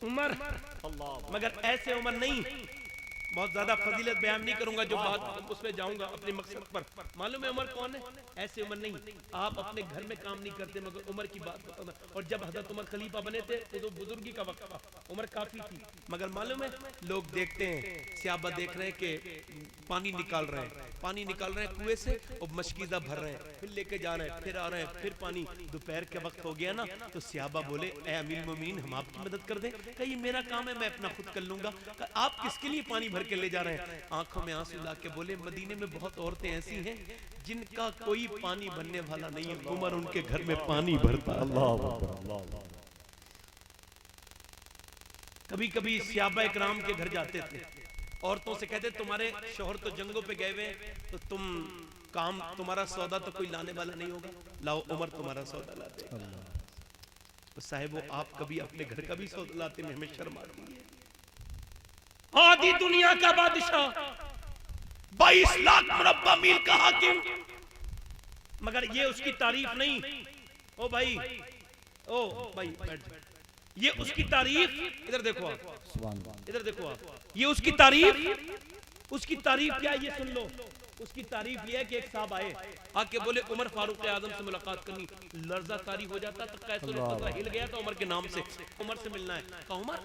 उमर, मगर ऐसे उमर नहीं। बहुत ज्यादा फजीलत बयान नहीं करूंगा, जो बात उसमें जाऊंगा अपने मकसद पर। मालूम है उमर कौन है? ऐसे उमर नहीं। आप अपने घर में काम नहीं करते, मगर उमर की बात बताना। और जब हजरत उमर खलीफा बने थे तो बुजुर्गी का वक्त था, उम्र काफी थी। मगर मालूम है, लोग देखते हैं, सहाबा देख रहे हैं कि पानी निकाल रहे हैं, पानी निकाल रहे हैं कुएं से, और मशकीज़ा भर रहे हैं, फिर लेके जा रहे हैं, फिर आ रहे हैं, फिर पानी। दोपहर के वक्त हो गया ना, तो सहाबा बोले, ए अमीर मोमिनीन, हम आपकी मदद कर दें? कहा ये मेरा काम है, मैं अपना खुद कर लूंगा। आप किसके लिए पानी भर के ले जा रहे हैं? आंखों में आंसू ला के बोले, मदीने में बहुत औरतें ऐसी हैं जिनका कोई पानी भरने वाला नहीं है, उमर उनके घर में पानी भरता। अल्लाह। कभी कभी सहाबा इकराम के घर जाते थे, औरतों से कहते, तुम्हारे शौहर तो जंगों पे गए हुए, तो तुम्हारा सौदा तो कोई लाने वाला नहीं होगा, लाओ उमर तुम्हारा सौदा लाते। तो साहिब, आप कभी अपने घर का भी सौदा लाते में हमें शर्म आती है। आधी दुनिया का बादशाह, 22 लाख मुरब्बा मील का हाकिम, मगर ये उसकी तारीफ नहीं। ओ भाई बैठ जाओ। ये उसकी तारीफ, इधर देखो आप, इधर देखो आप, ये उसकी तारीफ क्या है, ये सुन लो। उसकी तारीफ ये है कि एक साहब आए, आके बोले उमर फारूक आजम से मुलाकात करनी। लर्जा तारी हो जाता, तो कैसे हिल गया था उमर के नाम से, उमर से मिलना है। कहा उमर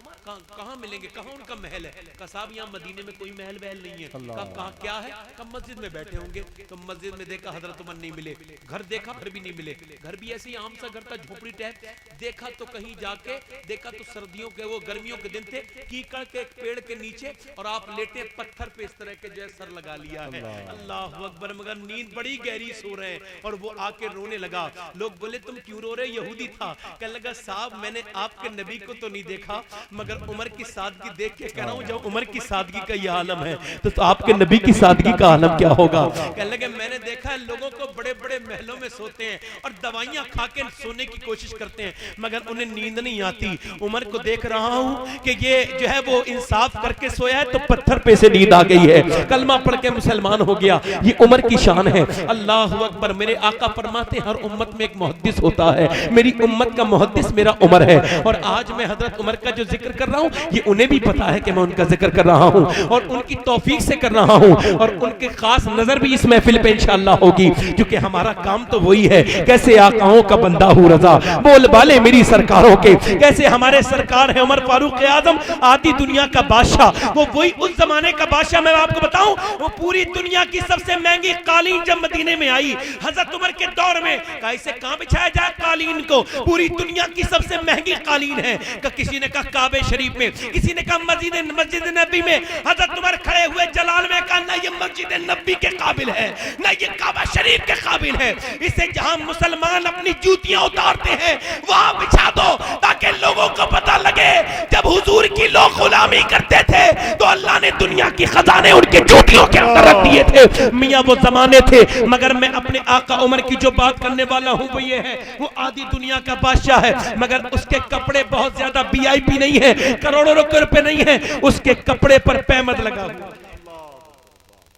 कहाँ मिलेंगे? कहाँ उनका महल है? कहा साहब यहाँ मदीने में कोई महल वहल नहीं है। कहा क्या है? कहा मस्जिद में बैठे होंगे। तो मस्जिद में देखा हजरत उमर नहीं मिले, घर देखा फिर भी नहीं मिले, घर भी ऐसे ही आम सा घर था, झोपड़ी टाइप। देखा तो कहीं जाके देखा तो सर्दियों के, वो गर्मियों के दिन थे, कीकड़ के एक पेड़ के नीचे, और आप लेटे पत्थर पे इस तरह के जो सर लगा लिया है। अल्लाह अकबर, मगर नींद बड़ी गहरी सो रहे हैं। और वो आके रोने लगा। लोग बोले तुम क्यों रो रहे? यहूदी था। कहने लगा साहब मैंने आपके नबी को तो नहीं देखा, मगर उमर की सादगी देख के कह रहा हूं, जब उमर की सादगी का ये आलम है तो आपके नबी की सादगी का आलम क्या होगा? कहने लगे मैंने देखा है लोगों को बड़े बड़े महलों में सोते हैं और दवाइयां खा के सोने की कोशिश करते हैं, मगर उन्हें नींद नहीं आती। उमर को देख रहा हूं कि ये जो है वो इंसाफ करके सोया है, तो पत्थर पे से नींद आ गई है, कलमा पढ़ के मुसलमान हो गया। ये उमर की शान है। अल्लाह अकबर। मेरे आका फरमाते हर उम्मत में एक मुहद्दिस होता है, मेरी उम्मत का मुहद्दिस मेरा उमर है। और आज मैं हजरत उमर का जो जिक्र कर रहा हूँ, ये उन्हें भी पता है कि मैं उनका जिक्र कर रहा हूँ, और उनकी तौफीक से कर रहा हूँ, और उनके खास नजर भी इस महफिल पे इंशाअल्लाह होगी, क्योंकि हमारा काम तो वही है। कैसे आकाओं का बंदा हूँ रजा, बोल बाले मेरी सरकारों के, कैसे हमारे सरकार है उमर फारूक आजम, आधी दुनिया का बादशाह। वो वही उस जमाने का बादशाह। मैं आपको बताऊं, वो पूरी दुनिया की सबसे महंगी कालीन जब मदीने में आई हजरत उमर के दौर में, कैसे कहां बिछाया जाए कालीन को? पूरी दुनिया की सबसे महंगी कालीन है। किसी ने कहा काबे शरीफ में, किसी ने कहा मस्जिद नबी में। हजरत उमर खड़े हुए जलाल में, कहा ना ये मस्जिद नबी के काबिल है, ना ये काबा शरीफ के काबिल है, इसे जहां मुसलमान अपनी जूतियां उतारते हैं वहां बिछा दो, ताकि लोगों को पता लगे जब हुजूर की लोग गुलामी करते थे तो अल्लाह ने दुनिया की खजाने उनके जूतियों के अंदर रख दिए थे। मियां वो जमाने थे। मगर मैं अपने आका उमर की जो बात करने वाला हूं वो ये है, वो आधी दुनिया का बादशाह है, मगर उसके कपड़े बहुत ज्यादा वीआईपी नहीं है, करोड़ों रुपए नहीं है, उसके कपड़े पर पैमद लगा हुआ,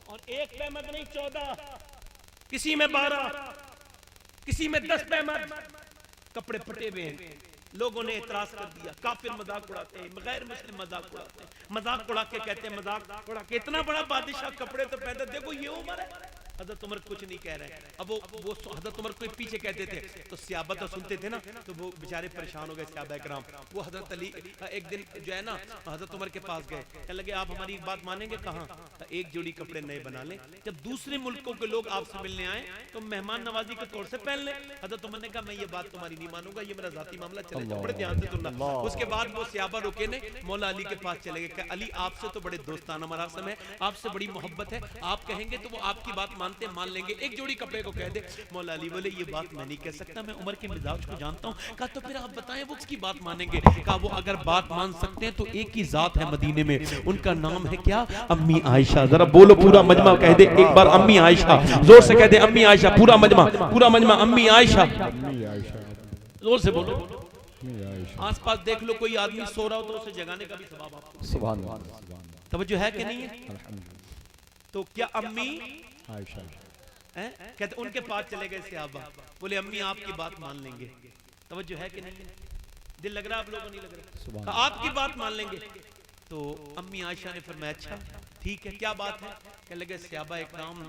और एक पैमद नहीं 14, किसी में 12, किसी में 10 पैमद, कपड़े फटे हुए हैं। लोगों ने एतराज कर दिया, काफिर मजाक उड़ाते हैं, गैर मुस्लिम मजाक उड़ाते हैं, मजाक उड़ा के कहते हैं, मजाक उड़ा के इतना बड़ा बादशाह कपड़े तो पहनता, देखो ये उमर है। हजरत उमर कुछ नहीं कह रहे। अब वो हजरत उमर को पीछे कहते थे, तो सहाबा तो सुनते थे ना, तो वो बेचारे परेशान हो गए सहाबा इकराम। वो हजरत अली एक दिन जो है ना हजरत उमर के पास गए, कहने लगे आप हमारी एक बात मानेंगे? कहाँ? एक जोड़ी कपड़े नए बना लें, जब दूसरे मुल्कों के लोग आपसे मिलने आए तो मेहमान नवाजी के तौर से पहन लें। हजरत उमर ने कहा मैं ये बात तुम्हारी नहीं मानूंगा, ये मेरा जाती मामला, चले जाओ, बड़े ध्यान से सुनना। उसके बाद वो सहाबा रुके ने, मौला अली के पास चले गए, अली आपसे तो बड़े दोस्ताना मरासम है, आपसे बड़ी मोहब्बत है, आप कहेंगे तो वो आपकी बात मानते मान लेंगे, एक जोड़ी कपड़े को कह दे। मौला अली बोले ये बात मैं नहीं कह सकता, मैं उमर के मिजाज को जानता हूं। कहा तो फिर आप बताएं वो किसकी बात मानेंगे? कहा वो अगर बात मान सकते हैं तो एक ही जात है मदीने में, उनका नाम है क्या? अम्मी आयशा। जरा बोलो पूरा मजमा कह दे एक बार, अम्मी आयशा, जोर से कह दे अम्मी आयशा, पूरा मजमा अम्मी आयशा, जोर से बोलो। आसपास देख लो कोई आदमी सो रहा हो तो उसे जगाने का भी सवाब आपको। सुभान अल्लाह। तवज्जो है कि नहीं है? तो क्या अम्मी आयशा कहते उनके पास चले गए सहाबा, बोले अम्मी आपकी बात मान लेंगे। तवज्जो है कि नहीं? दिल लग रहा है आप लोगों को नहीं लग रहा? आपकी बात मान लेंगे। तो अम्मी आयशा ने फरमाया अच्छा ठीक है, क्या बात है? कहने लगे सहाबा इकराम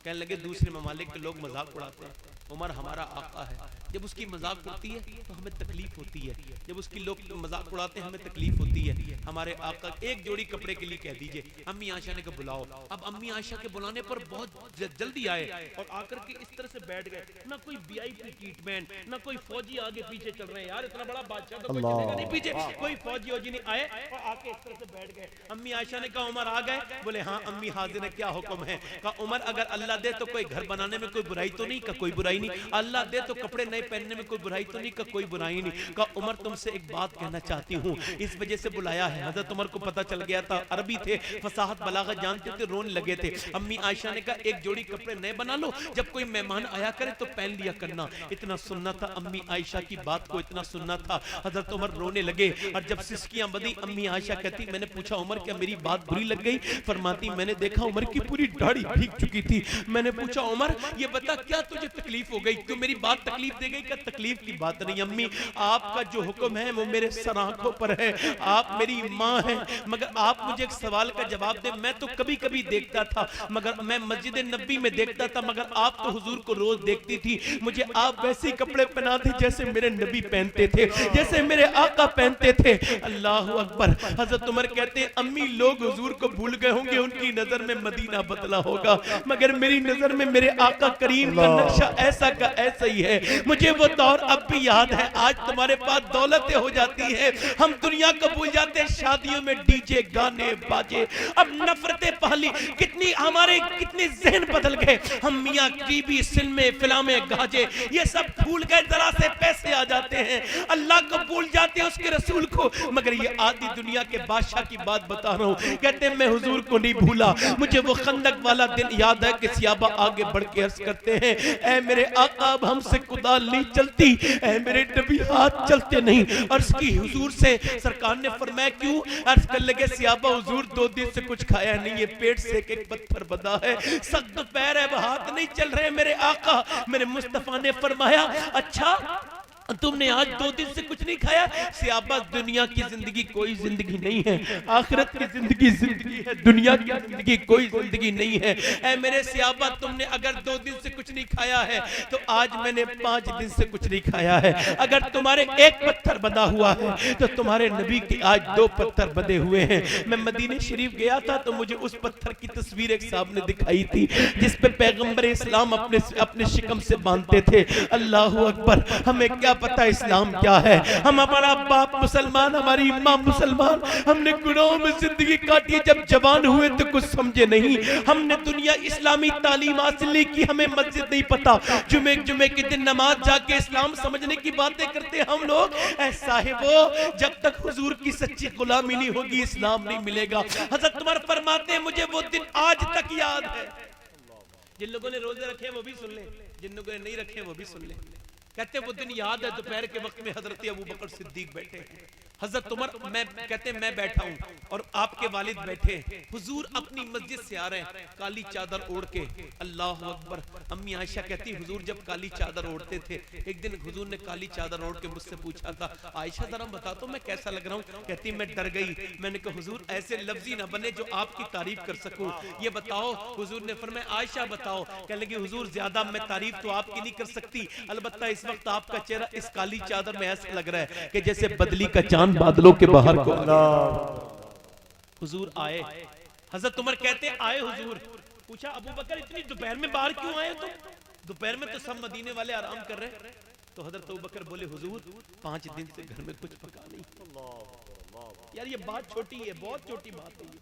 कहने लगे दूसरे ममालिक के लोग मजाक उड़ाते हैं, उमर हमारा आका है, जब उसकी मजाक उड़ती है तो हमें तकलीफ होती है, जब उसकी लोग मजाक उड़ाते हैं हमें तकलीफ होती है। हमारे आका एक जोड़ी कपड़े के लिए कह दीजिए। अम्मी आयशा ने कहा बुलाओ। अब अम्मी आयशा के बुलाने पर बहुत जल्दी आए और आकर के इस तरह से बैठ गए। ना कोई वीआईपी ट्रीटमेंट, ना कोई फौजी आगे पीछे चल रहे हैं, यार इतना बड़ा बादशाह तो कोई चलेगा नहीं पीछे, कोई फौजी वौजी नहीं आए और आके इस तरह से बैठ गए। अम्मी आयशा ने कहा उमर आ गए? बोले हाँ अम्मी हाजिर है, क्या हुक्म है? कहा उमर अगर अल्लाह दे तो कोई घर बनाने में कोई बुराई तो नहीं? का कोई बुराई नहीं। अल्लाह दे तो कपड़े नए पहनने में कोई बुराई तो नहीं? का कोई बुराई नहीं। कहा उमर तुमसे एक बात कहना चाहती हूँ, इस वजह से बुलाया है। हजरत उमर को पता चल गया था, अरबी थे, फसाहत बलागत जानते थे, रोने लगे थे। अम्मी आयशा ने कहा एक जोड़ी कपड़े नए बना लो, जब कोई मेहमान आया करे तो पहन लिया करना। इतना सुनना था अम्मी आयशा की बात को, इतना सुनना था। हजरत उमर रोने लगे और जब सिसकियां बदी अम्मी आयशा कहती मैंने पूछा उमर क्या मेरी बात बुरी लग गई? फरमाती मैंने देखा उमर की पूरी दाढ़ी भीग चुकी थी। मैंने पूछा उमर ये बता क्या तुझे तकलीफ हो गई, क्यों मेरी बात तकलीफ दे गई? क्या तकलीफ की बात नहीं अम्मी, आपका जो हुक्म है वो मेरे सर आंखों पर है, आप मेरी माँ हैं, मगर आप मुझे एक सवाल का जवाब दे। मैं तो कभी कभी देखता था, मगर मैं मस्जिद नबी में देखता था, मगर आप तो हुजूर को रोज देखती थी, मुझे आप वैसे ही कपड़े पहनाते जैसे मेरे नबी पहनते थे, जैसे मेरे आका पहनते थे। अल्लाह अकबर। हजरत उमर कहते हैं अम्मी लोग हुजूर को भूल गए होंगे, उनकी नजर में मदीना बदला होगा, मगर मेरी नजर में मेरे आका करीम का नक्शा ऐसा का ऐसा ही है। मुझे वो दौर अब भी याद है। आज तुम्हारे पास दौलतें हो जाती है, हम दुनिया को भूल जाते हैं, शादियों में डीजे गाने बाजे, अब नफरतें पहली कितनी हमारे कितने जहन बदल गए। हम मियाँ टीवी फिल्में फिल्में गाजे ये सब भूल गए, जरा से पैसे आ जाते हैं, अल्लाह को भूल जाते हैं, उसके रसूल को। मगर ये आदि दुनिया के बादशाह की बात बता रहा हूँ, कहते हैं मैं हुजूर को नहीं भूला। मुझे वो खंदक वाला दिन याद है कि सहाबा आगे बढ़ के अर्ज करते हैं ऐ मेरे आका अब हमसे कुदाल नहीं चलती, ऐ मेरे नबी हाथ चलते नहीं। अर्ज की हुजूर से, सरकार ने फरमाया क्यों? अर्ज कर लगे सहाबा हुजूर 2 दिन से कुछ खाया नहीं है, पेट से एक पत्थर बंधा है, सख्त पैर है, हाथ नहीं चल रहे। मेरे आका मेरे मुस्तफा ने फरमाया अच्छा तुमने आज 2 दिन से कुछ नहीं खाया? सहाबा दुनिया की जिंदगी कोई जिंदगी नहीं है, आखिरत की जिंदगी जिंदगी है, दुनिया की जिंदगी कोई जिंदगी नहीं है। ऐ मेरे सहाबा तुमने अगर 2 दिन से कुछ नहीं खाया है तो आज मैंने 5 दिन से कुछ नहीं खाया है। अगर तुम्हारे एक पत्थर बंधा हुआ है तो तुम्हारे नबी के आज 2 पत्थर बंधे हुए हैं। मैं मदीने शरीफ गया था तो मुझे उस पत्थर की तस्वीर एक साहब ने दिखाई थी जिस पे पैगंबर इस्लाम अपने शिकम से बांधते थे। अल्लाह अकबर। हमें क्या पता इस्लाम क्या है? हम हमारा बाप मुसलमान, हमारी माँ मुसलमान, हमने गुनाहों में जिंदगी काटी, जब जवान हुए तो कुछ समझे नहीं। हमने दुनिया इस्लामी तालीम हासिल नहीं की, हमें मस्जिद नहीं पता, जुमे के दिन नमाज जाके इस्लाम समझने की बातें करते हम लोग। ऐ साहिबो जब तक हुजूर की सच्ची गुलामी नहीं होगी इस्लाम नहीं मिलेगा। हजरत उमर फरमाते हैं मुझे वो दिन आज तक याद है। जिन लोगों ने रोजे रखे वो भी सुन ले, जिन लोगों ने नहीं रखे वो भी सुन ले। कहते वो दिन याद है दोपहर के वक्त में हजरत अबू बकर सिद्दीक बैठे हैं, हजरत उमर कहते मैं बैठा हूं और आपके वालिद बैठे, हुजूर अपनी मस्जिद से आ रहे हैं काली चादर ओढ़ के। अल्लाह अकबर। अम्मी आयशा कहती हुजूर जब काली चादर ओढ़ते थे, एक दिन हुजूर ने काली चादर ओढ़ के मुझसे पूछा था आयशा जरा बता तो मैं कैसा लग रहा हूँ? कहती मैं डर गई। मैंने कहा हुजूर ऐसे लफ्जी ना बने जो आपकी तारीफ कर सकूं, ये बताओ। हुजूर ने फरमाया आयशा बताओ। कहने लगी हुजूर ज्यादा मैं तारीफ तो आपकी नहीं कर सकती, अलबत्ता इस वक्त आपका चेहरा इस काली चादर में ऐसा लग रहा है कि जैसे बदली का चांद बादलों के बाहर को। हुजूर आए, हजरत उमर कहते आए हुजूर। पूछा अबू बकर इतनी दोपहर में बाहर क्यों आए तुम? दोपहर में तो सब मदीने वाले आराम कर रहे। तो हजरत अबू बकर बोले हुजूर 5 दिन से घर में कुछ पका नहीं। यार ये बात छोटी है, बहुत छोटी बात है ये,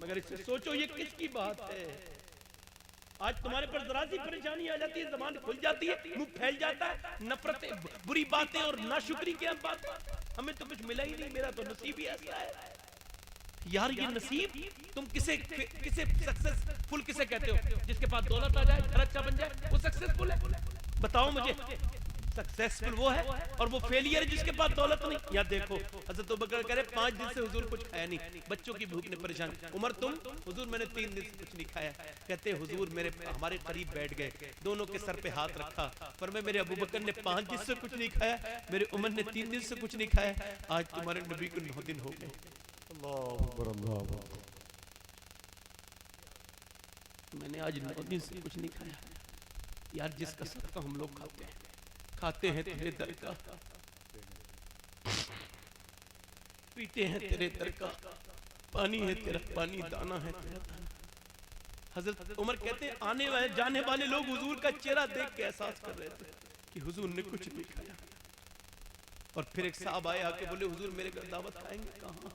मगर इससे सोचो ये किसकी बात है? आज तुम्हारे पर जरा सी परेशानी आ जाती है, जबान खुल जाती है, मुंह फैल जाता है, नफरतें, बुरी बातें और नाशुक्री की बात। हमें तो कुछ मिला ही नहीं, मेरा तो नसीब ही ऐसा है। यार ये नसीब तुम किसे सक्सेसफुल किसे कहते हो? जिसके पास दौलत आ जाए, घर अच्छा बन जाए, वो सक्सेसफुल है? बताओ मुझे। सक्सेसफुल वो है और वो फेलियर है जिसके पास दौलत नहीं। यहाँ देखो हजरत अबू बकर कह रहे 5 दिन से हुजूर कुछ खाया नहीं, बच्चों की भूख ने परेशान। उमर तुम? हुजूर मैंने 3 दिन से कुछ नहीं खाया। कहते हुजूर मेरे हमारे करीब बैठ गए, दोनों के सर पे हाथ रखा, पर मेरे अबू बकर ने 5 दिन से कुछ नहीं खाया, मेरे उमर ने 3 दिन से कुछ नहीं खाया, आज तुम्हारे नबी को 9 दिन हो गए। मैंने आज 9 दिन से कुछ नहीं खाया। यार जिसका सदका हम लोग खाते हैं तेरे दर का, पीते हैं तेरे दर का, पानी है तेरा पानी, दाना है तेरा दाना। हजरत उमर कहते हैं आने वाले जाने वाले लोग हुजूर का चेहरा देख के एहसास कर रहे थे कि हुजूर ने कुछ नहीं खाया। और फिर एक साहब आए आके बोले हुजूर मेरे घर दावत खाएंगे? कहाँ?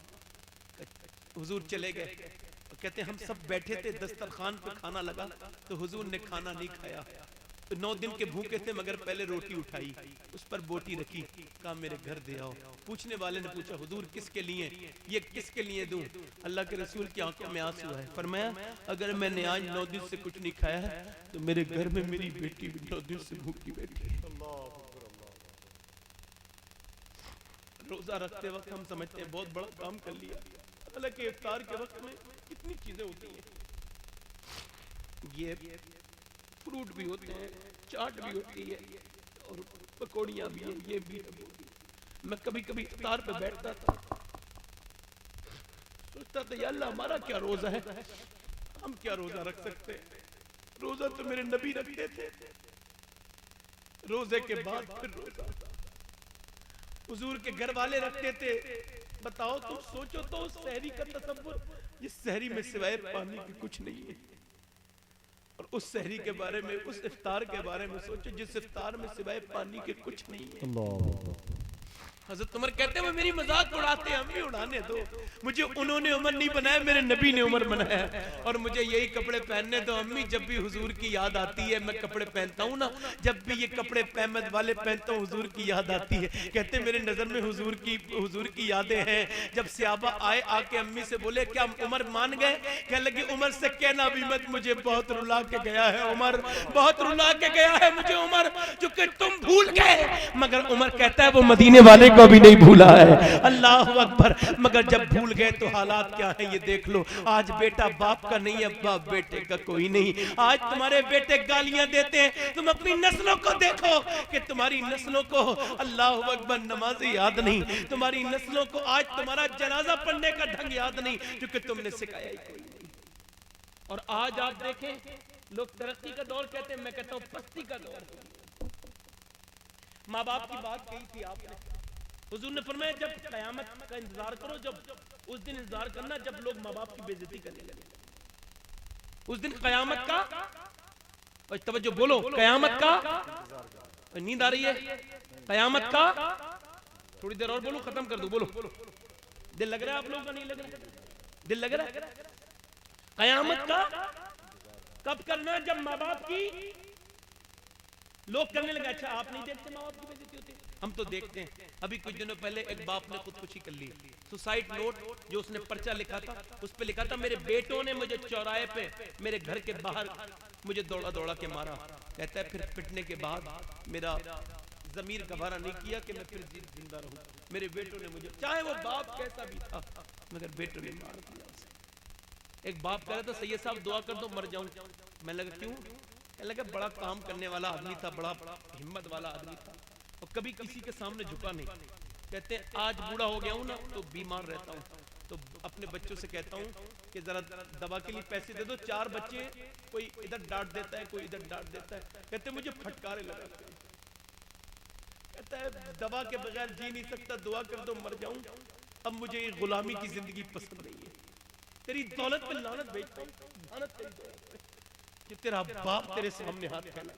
हुजूर चले गए। कहते हम सब बैठे थे, दस्तरखान पे खाना लगा तो हुजूर ने खाना नहीं खाया। तो 9 दिन के भूखे थे मगर पहले रोटी उठाई, उस पर बोटी रखी, कहा मेरे घर दे आओ। पूछने वाले ने पूछा हुजूर किसके लिए, ये किसके लिए दूं? अल्लाह के रसूल की आंखों में आंसू है। फरमाया अगर मैंने आज 9 दिन से कुछ नहीं खाया है तो मेरे घर में मेरी बेटी 9 दिन से भूखी बैठी है। रोजा रखते वक्त हम समझते हैं बहुत बड़ा काम कर लिया, हालांकि इफ्तार के वक्त में कितनी चीजें होती हैं। ये फ्रूट भी होते हैं, चाट भी होती है और पकौड़ियाँ भी हैं, ये भी है। मैं कभी कभी इफ्तार पे बैठता था, सोचता था या अल्लाह हमारा क्या रोजा है, हम क्या रोजा रख सकते हैं? रोजा तो मेरे नबी रखते थे, रोजे के बाद फिर रोजा हुजूर के घर वाले रखते थे। बताओ तुम सोचो तो उस सहरी का तसव्वुर, जिस सहरी में सिवाय पानी की कुछ नहीं है, और उस सहरी के बारे में, उस इफ्तार के बारे में सोचो जिस इफ्तार में सिवाय पानी के कुछ नहीं है। हजरत उमर कहते हैं वो मेरी मजाक उड़ाते हैं, हम भी उड़ाने दो, मुझे उन्होंने उमर नहीं बनाया, मेरे नबी ने उमर बनाया, और मुझे यही कपड़े पहनने दो। अम्मी जब भी हुजूर की याद आती है, मैं कपड़े पहनता हूँ ना, जब भी ये कपड़े अहमद वाले पहनता हूँ हुजूर की याद आती है। कहते मेरे नजर में हुजूर की यादें हैं। जब सहाबा आए आके अम्मी से बोले क्या उमर मान गए? कहने लगे उमर से कहना भी मत, मुझे बहुत रुला के गया है उमर, बहुत रुला के गया है मुझे उमर, चूंकि तुम भूल गए। मगर उमर कहता है वो मदीने वाले को भी नहीं भूला है। अल्लाह अकबर। मगर जब भूल गए तो हालात क्या है ये देख लो। आज बेटा बाप का नहीं है, बाप बेटे का कोई नहीं। आज तुम्हारे बेटे गालियां देते हैं, तुम अपनी नस्लों को देखो कि तुम्हारी नस्लों को अल्लाह अकबर नमाज़ याद नहीं, तुम्हारी नस्लों को आज तुम्हारा जनाजा पढ़ने का ढंग याद नहीं, क्योंकि तुमने सिखाया ही कोई नहीं। और आज आप देखें लोग तरक्की का दौर कहते हैं, मैं कहता हूं पस्ती का दौर। माँ बाप की बात कही थी आपने, हुजूर ने फरमाया जब कयामत का इंतजार करो, जब उस दिन इंतजार करना जब लोग माँ बाप की बेइज्जती करने लगे। उस दिन कयामत का, और तवज्जो बोलो, कयामत का, नींद आ रही है? कयामत का, थोड़ी देर और बोलो, खत्म कर दो, बोलो। दिल लग रहा है आप लोगों का? नहीं लग रहा? दिल लग रहा है? कयामत का कब करना? जब माँ बाप की लोग करने लगे। अच्छा आप नहीं देखते माँ बाप की बेइज्जती होती? हम तो देखते हैं। अभी कुछ दिनों पहले एक बाप ने खुदकुशी कर ली। सुसाइड नोट जो उसने पर्चा लिखा था, उस पे लिखा था मेरे बेटों ने मुझे चौराहे पे मेरे घर के बाहर मुझे दौड़ा दौड़ा के मारा। कहता है फिर पिटने के बाद मेरा जमीर गवारा नहीं किया कि मैं फिर जिंदा रहूं। मेरे बेटों ने मुझे, चाहे वो बाप कैसा भी था, मगर बेटों ने मार दिया उसे। एक बाप कह रहा था सैयद साहब दुआ कर दो मर जाऊं। मैं लगा क्यों? लगा बड़ा काम करने वाला आदमी था, बड़ा हिम्मत वाला आदमी था, और कभी किसी के सामने झुका नहीं। कहते हैं आज बूढ़ा हो गया हूं ना तो बीमार रहता हूं, तो अपने बच्चों से कहता हूं कि जरा दवा के लिए पैसे दे दो। 4 बच्चे, कोई इधर डांट देता है, कोई इधर डांट देता है। कहते मुझे फटकारे लगाते हैं। कहता है दवा के बगैर जी नहीं सकता, दुआ कर दो मर जाऊं। अब मुझे ये गुलामी की जिंदगी पसंद नहीं है। तेरी दौलत पे लानत भेजता हूं, लानत तेरी दौलत पे कि तेरा बाप तेरे सामने हाथ फैला,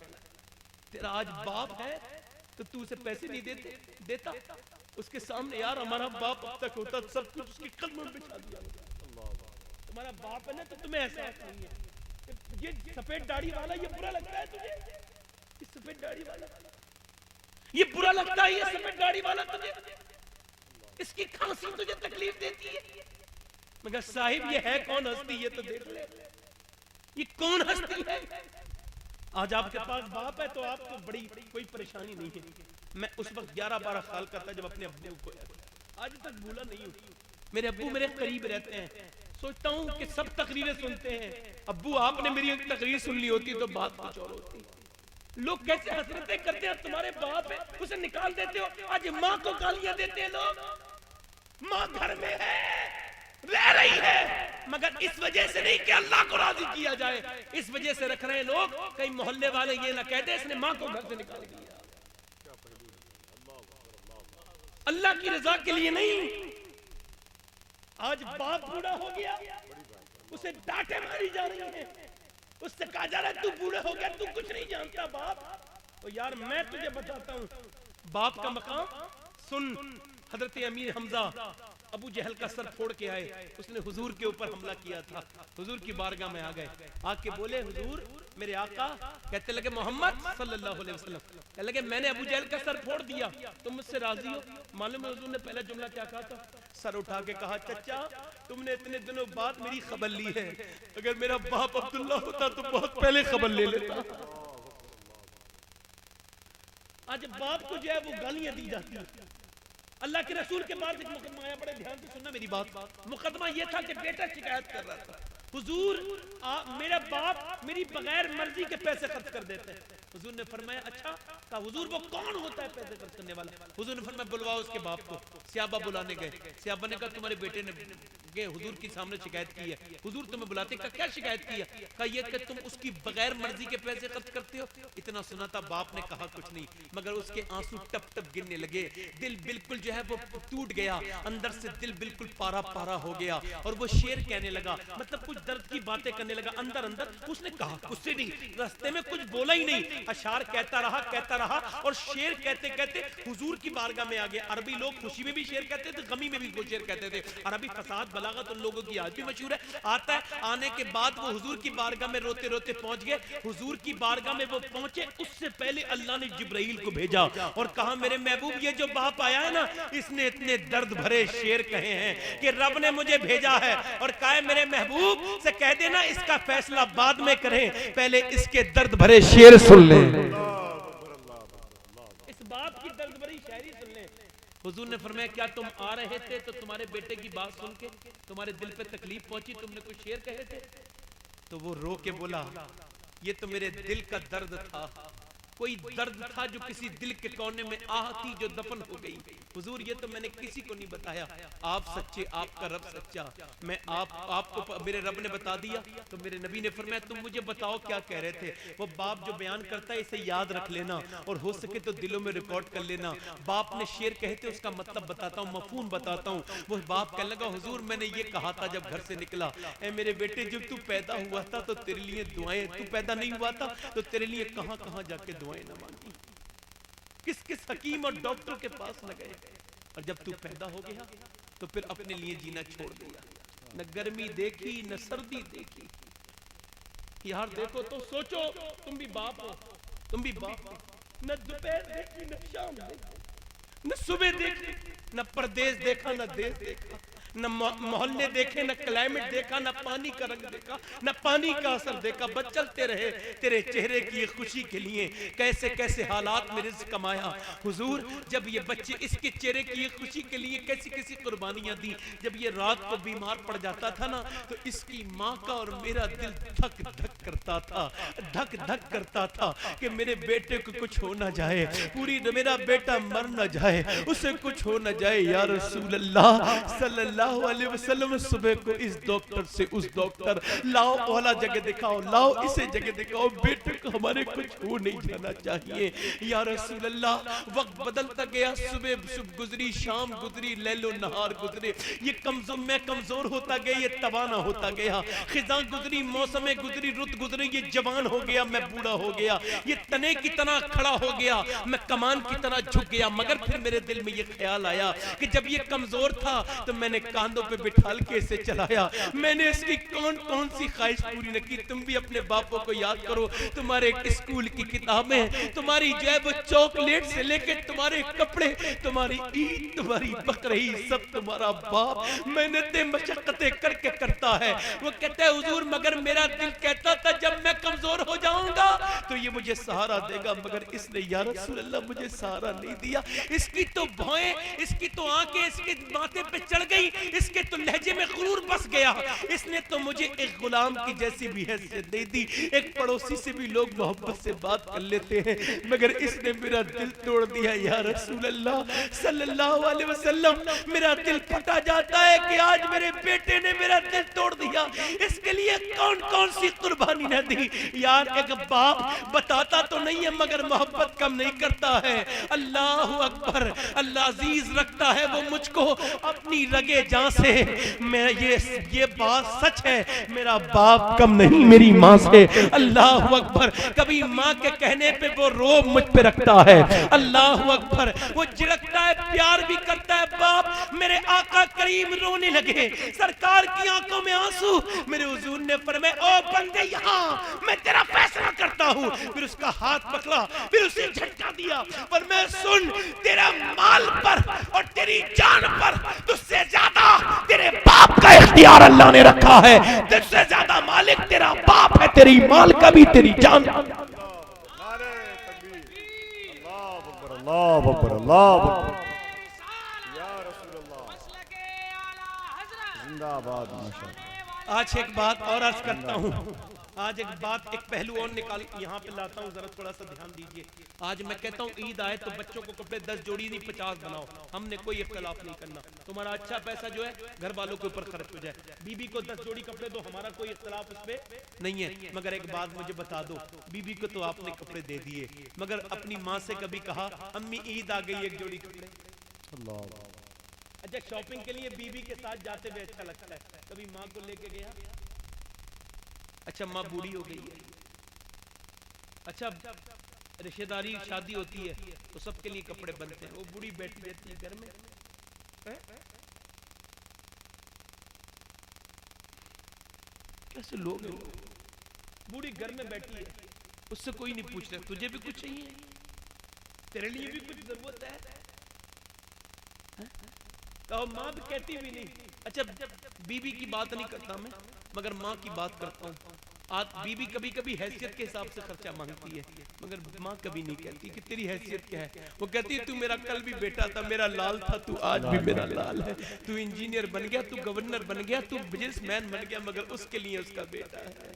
तेरा आज बाप है तो तू उसे पैसे नहीं देता उसके सामने। यार हमारा बाप अब तक होता सब कुछ उसके कदमों में बिछा दिया। तुम्हारा बाप है ना तो तुम्हें एहसास नहीं है। ये सफेद दाढ़ी वाला ये बुरा लगता है तुझे? ये सफेद दाढ़ी वाला ये बुरा लगता है? ये सफेद दाढ़ी वाला तुझे, इसकी खांसी तुझे तकलीफ देती है? मगर साहिब ये है कौन हस्ती? ये तो देख ले, ये कौन हस्ती है? आज आपके पास बाप है तो आपको बड़ी कोई परेशानी नहीं है। मैं उस वक्त 11-12 साल का था जब अपने अब्बू को आज तक भूला नहीं हूँ। मेरे अब्बू मेरे करीब रहते हैं, सोचता हूँ कि सब तकरीरें सुनते हैं। अब्बू आपने मेरी एक तकरीर सुन ली होती तो बात कुछ और होती। लोग कैसे हसरतें करते हैं, तुम्हारे बाप है उसे निकाल देते हो। आज माँ को गालियां देते हैं लोग। माँ घर में है, रह रही है, मगर इस वजह से नहीं कि अल्लाह को राजी किया जाए, इस वजह से रख रहे हैं लोग कहीं मोहल्ले वाले ये ना कहते इसने माँ को घर से निकाल दिया। अल्लाह की रजा के लिए नहीं। आज बाप बूढ़ा हो गया, उसे डांटे मारी जा रही है, उससे कहा जा रहा है तू बूढ़ा हो गया, तू कुछ नहीं जानता बाप। तो यार मैं तुझे बताता हूँ बाप का मकाम सुन। हजरत अमीर हमजा अबू जहल का सर फोड़ के आए, उसने हुजूर के ऊपर हमला किया था। हुजूर की बारगाह में आ गए, आके बोले हुजूर मेरे आका, कहते लगे मोहम्मद सल्लल्लाहु अलैहि वसल्लम, कहने लगे मैंने अबू जहल का सर फोड़ दिया, तुम मुझसे राजी हो? मालूम है हुजूर ने पहला जुमला क्या कहा था? सर उठा के कहा चचा तुमने इतने दिनों बाद मेरी खबर ली है, अगर मेरा बाप अब्दुल्ला होता तो बहुत पहले खबर ले लेता। आज बाप को जो है वो गालियां दी जाती है। अल्लाह के रसूल के बाद एक मुकदमा आया, बड़े ध्यान से सुनना मेरी बात। मुकदमा यह था कि बेटा शिकायत कर रहा था, हुजूर मेरा बाप मेरी बगैर मर्जी के पैसे खर्च कर देते हैं। हुजूर ने फरमाया अच्छा, कहा हुजूर वो कौन होता है पैसे खर्च करने वाला? हुजूर ने फरमाया बुलवाओ उसके बाप को। सहाबा बुलाने गए, सहाबा ने कहा तुम्हारे बेटे ने हुजूर के सामने शिकायत की है। हुजूर तुम्हें बुलाते, कहा क्या शिकायत की है? कहा ये कि तुम उसकी बगैर मर्जी के पैसे खर्च करते हो। इतना सुना था, बाप ने कहा कुछ नहीं, मगर उसके आंसू टप टप गिरने लगे, दिल बिल्कुल जो है वो टूट गया, अंदर से दिल बिल्कुल पारा पारा हो गया, और वो शेर कहने लगा, मतलब कुछ दर्द की बातें करने लगा अंदर अंदर। उसने कहा उससे नहीं, रास्ते में कुछ बोला ही नहीं, अशार कहता रहा, और शेर कहते कहते हुजूर की बारगाह में आ गया। अरबी लोग खुशी में भी शेर कहते थे, गमी में भी वो शेर कहते थे। अरबी फसाद बलागत उन लोगों की आज भी मशहूर है। आता है, आने के बाद वो हुजूर की बारगाह में रोते रोते पहुंच गए। हुजूर की बारगाह में वो पहुंचे, उससे पहले अल्लाह ने जिब्राइल को भेजा और कहा मेरे महबूब ये जो बाप आया है ना, इसने इतने दर्द भरे शेर कहे हैं कि रब ने मुझे भेजा है, और कहा मेरे महबूब से कह देना इसका फैसला बाद में करें, पहले इसके दर्द भरे शेर सुन लें। इस बाप की दर्द भरी शायरी सुन लें। हुजूर ने फरमाया क्या तुम आ रहे थे तो तुम्हारे बेटे की बात सुन के तुम्हारे दिल पे तकलीफ पहुंची, तुमने कुछ शेर कहे थे? तो वो रो के बोला ये तो मेरे दिल का दर्द था, कोई दर्द था जो किसी दिल के कोने में आह थी जो दफन हो गई। हुजूर ये तो मैंने किसी को नहीं बताया, आप सच्चे, आपका रब सच्चा, मैं आपको मेरे रब ने बता दिया। तो मेरे नबी ने फरमाया तुम मुझे बताओ क्या कह रहे थे? वो बाप जो बयान करता है इसे याद रख लेना, और हो सके तो दिलों में रिकॉर्ड कर लेना। बाप ने शेर कहे थे, उसका मतलब बताता हूँ, मफहूम बताता हूँ। वो बाप कहने लगा हुजूर मैंने ये कहा था जब घर से निकला, ए मेरे बेटे जब तू पैदा हुआ था तो तेरे लिए दुआएं, तू पैदा नहीं हुआ था तो तेरे लिए कहां कहां जाके दुआएं न मांगी, किस किस हकीम और डॉक्टर के पास न गए, और जब तू पैदा हो गया तो फिर अपने लिए जीना छोड़ दिया। न गर्मी देखी न सर्दी देखी। यार देखो तो सोचो, तुम भी बाप हो, तुम भी बाप हो। न दोपहर देखी न शाम देखी, न सुबह देखी, न परदेश देखा न देश देखा, न मोहल्ले देखे, न क्लाइमेट देखा, न पानी का रंग देखा, न पानी का असर देखा। बस चलते रहे तेरे चेहरे की खुशी के लिए, कैसे कैसे हालात में रिज़्क़ कमाया। हुजूर जब ये बच्चे इसके चेहरे की खुशी के लिए कैसी कैसी कुर्बानियां दी। जब ये रात को बीमार पड़ जाता था ना, तो इसकी माँ का और मेरा दिल धक धक करता था, धक धक करता था कि मेरे बेटे को कुछ हो ना जाए, पूरी मेरा बेटा मर ना जाए, उसे कुछ हो ना जाए। या रसूल अल्लाह सल्लल्लाहु अलैहि वसल्लम, सुबह को इस डॉक्टर से उस डॉक्टर, लाओ वाला जगह दिखाओ, लाओ इसे जगह दिखाओ, बेटे को हमारे कुछ हो नहीं जाना चाहिए। या रसूल अल्लाह वक्त बदलता गया, सुबह गुजरी, शाम गुजरी, लैलो नहार गुजरे, ये कमजोर, मैं कमजोर होता गया, ये तवाना होता गया, खिज़ां गुजरी, मौसमें गुजरी, रुत गुजरी, ये जवान हो गया, मैं बूढ़ा हो गया, ये तने की तरह खड़ा हो गया, मैं कमान की तरह झुक गया। मगर फिर मेरे दिल में ये ख्याल आया कि जब ये कमजोर था तो मैंने कांधों पे बिठाल के इसे चलाया, मैंने इसकी कौन कौन सी ख्वाहिश पूरी न की। तुम भी अपने बापों को याद करो, तुम्हारे स्कूल की किताबें, तुम्हारी जो है वो चॉकलेट से लेके तुम्हारे कपड़े, तुम्हारी ईद, तुम्हारी बकरीद, सब तुम्हारा बाप मेहनतें मशक्कतें करके करता है। वो कहता है हुजूर मगर मेरा दिल कहता था जब मैं कमजोर हो जाऊंगा तो ये मुझे सहारा देगा, मगर इसने या रसूल अल्लाह मुझे सहारा नहीं दिया। इसकी तो भौएं, इसकी तो आंखें इसके माथे पे चढ़ गई, इसके तो लहजे में गुरूर बस गया। इसने तो मुझे एक गुलाम की जैसी भी हैसियत दे दी। एक पड़ोसी से भी लोग मोहब्बत से बात कर लेते हैं, मगर इसने मेरा दिल तोड़ दिया। या रसूल अल्लाह सल्लल्लाहु अलैहि वसल्लम, मेरा दिल फटा जाता है कि आज मेरे बेटे ने मेरा दिल तोड़ दिया। इसके लिए कौन कौन सी कुर्बानी न दी। यार एक बाप बताता तो नहीं है मगर मोहब्बत कम नहीं करता है। अल्लाह अकबर, अल्लाह अजीज रखता है वो मुझको अपनी रगे जान से। मैं ये बात सच है, मेरा बाप कम नहीं मेरी माँ से। अल्लाह अकबर, कभी माँ के कहने पे वो रोब मुझ पे रखता है। अल्लाह अकबर, वो झिड़कता है, प्यार भी करता है। बाप मेरे आका करीम रोने लगे, सरकार की आंखों में आंसू। मेरे हुजूर ने फरमाया ओ बंदे यहाँ मैं तेरा फैसला करता हूँ। फिर उसका हाथ पकड़ा, फिर उसे झटका दिया, पर मैं सुन, तेरा माल पर और तेरी जान पर तुझसे ज्यादा तेरे बाप का इख्तियार अल्लाह ने रखा है। तुझसे ज्यादा मालिक तेरा बाप है, तेरी माल का भी, तेरी जान। अल्लाह अकबर, अल्लाह अकबर, या रसूल अल्लाह, जिंदाबाद। माशाअल्लाह। आज एक बात और अर्ज करता हूँ, आज एक बात, एक पहलू और निकाल यहाँ पे लाता हूँ, जरा थोड़ा सा ध्यान दीजिए। आज मैं कहता हूँ ईद आए तो बच्चों को कपड़े 10 जोड़ी नहीं 50 बनाओ, हमने कोई इख्तलाफ नहीं करना। तुम्हारा अच्छा पैसा जो है घर वालों के ऊपर खर्च हो जाए, बीबी को 10 जोड़ी कपड़े दो, हमारा कोई इख्तलाफ उस पे नहीं है। मगर एक बात मुझे बता दो, बीबी को तो आपने कपड़े दे दिए, मगर अपनी माँ से कभी कहा अम्मी ईद आ गई एक जोड़ी कपड़े? अच्छा शॉपिंग के लिए बीबी के साथ जाते हुए अच्छा लगता है, कभी माँ को लेके गया? अच्छा माँ बूढ़ी हो गई है, अच्छा रिश्तेदारी शादी होती है तो सबके लिए कपड़े बनते हैं, वो बूढ़ी बैठी रहती है घर में है? कैसे लोग हैं? बूढ़ी घर में बैठी है, उससे कोई नहीं पूछ रहा तुझे भी कुछ चाहिए, तेरे लिए भी कुछ जरूरत है? तो माँ भी कहती भी नहीं। अच्छा बीबी की बात नहीं करता मैं, मगर माँ की बात करता हूँ। आज बीबी कभी कभी हैसियत के हिसाब से खर्चा मांगती है, मगर माँ कभी नहीं कहती कि तेरी हैसियत क्या है। वो कहती है तू मेरा कल भी बेटा था, मेरा लाल था, तू आज भी मेरा लाल है। तू इंजीनियर बन गया, तू गवर्नर बन गया, तू बिजनेसमैन बन गया, मगर उसके लिए उसका बेटा है।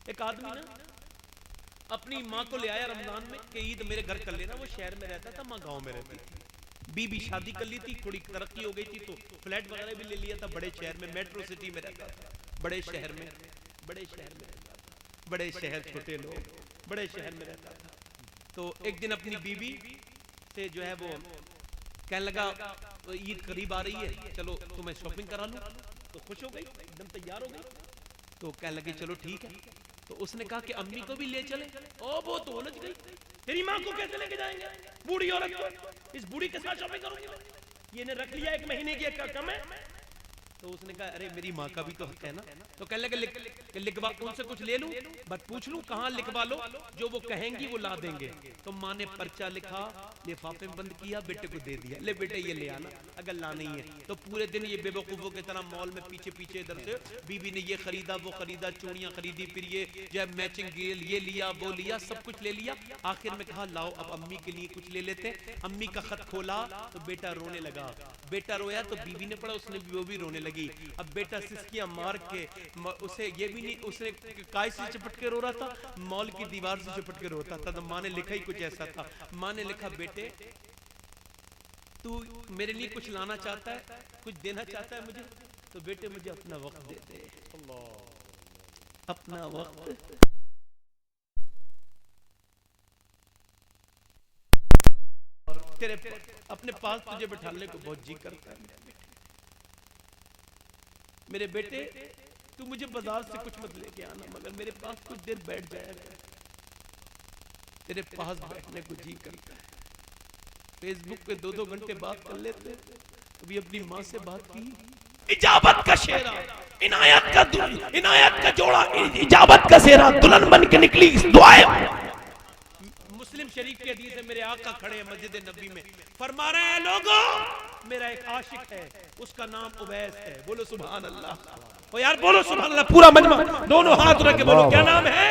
एक आदमी ना अपनी माँ को ले आया रमजान में कि ईद मेरे घर कर लेना। वो शहर में रहता था, माँ गाँव में रहती थी। बीबी शादी कर ली थी, थोड़ी तरक्की हो गई थी तो फ्लैट वगैरह भी ले लिया था बड़े शहर में, मेट्रो सिटी में रहता था, बड़े शहर में रहता था, बड़े शहर छोटे लोग, बड़े शहर में रहता था। तो एक दिन अपनी बीबी से जो है वो कहने लगा ईद करीब आ रही है, चलो तुम्हें शॉपिंग करा लूं। तो खुश हो गई, एकदम तैयार हो गई। तो कहने लगे चलो ठीक है। तो उसने कहा कि अम्मी को भी ले चले। ओ वो तो उलझ गई, तेरी माँ को कैसे लेके जाएंगे, बूढ़ी औरत को, इस बूढ़ी के साथ शॉपिंग करूंगी मैं? ये ने रख लिया 1 महीने की कम है। तो उसने कहा अरे मेरी माँ का भी तो हक है ना। तो कहने लगे लिखवा, उनसे कुछ ले लूं, बट पूछ लूं कहाँ लिखवा लो, जो वो कहेंगी वो ला देंगे। तो माँ ने पर्चा लिखा, लिफाफे में बंद किया, बेटे को दे दिया, ले बेटे ये ले आना अगर ला नहीं है। तो पूरे दिन ये बेवकूफों की तरह मॉल में पीछे पीछे इधर से बीबी ने ये खरीदा वो खरीदा, चूड़ियां खरीदी, फिर ये जो है मैचिंग गेल ये लिया वो लिया, सब कुछ ले लिया। आखिर में कहा लाओ अब अम्मी के लिए कुछ ले लेते। अम्मी का खत खोला तो बेटा रोने लगा। बेटा रोया तो बीबी ने पढ़ा, उसने वो भी रोने लगी। अब बेटा सिसकियां मार के उसे ये भी नहीं, उसने काय से चिपट के रो रहा था, मॉल की दीवार से चिपट के रोता था। तो माँ ने लिखा ही कुछ ऐसा था, माँ ने लिखा बेटे तू मेरे लिए कुछ लाना चाहता है, कुछ देना चाहता है मुझे, तो बेटे मुझे अपना वक्त दे दे, अपना वक्त। तेरे अपने पास तुझे बिठाने को बहुत जी करता है मेरे बेटे, तू मुझे बाजार से कुछ मत लेके आना, मगर मेरे पास कुछ देर बैठ जाएगा, तेरे पास बैठने को जी करता है। फेसबुक पे 2-2 घंटे बात कर लेते, कभी अपनी माँ से बात की? इजाबत का शेरा, इनायत का जोड़ा, इजाबत का शेरा दुल्हन बन के निकली दुआएं। मुस्लिम शरीफ की हदीस है, मेरे आका खड़े हैं मस्जिद नबी में, फरमा रहे हैं लोगों मेरा एक आशिक है, उसका नाम उवैस है। बोलो सुभान अल्लाह। ओ यार बोलो सुभान अल्लाह, पूरा मजमा दोनों हाथ रख के बोलो क्या नाम है?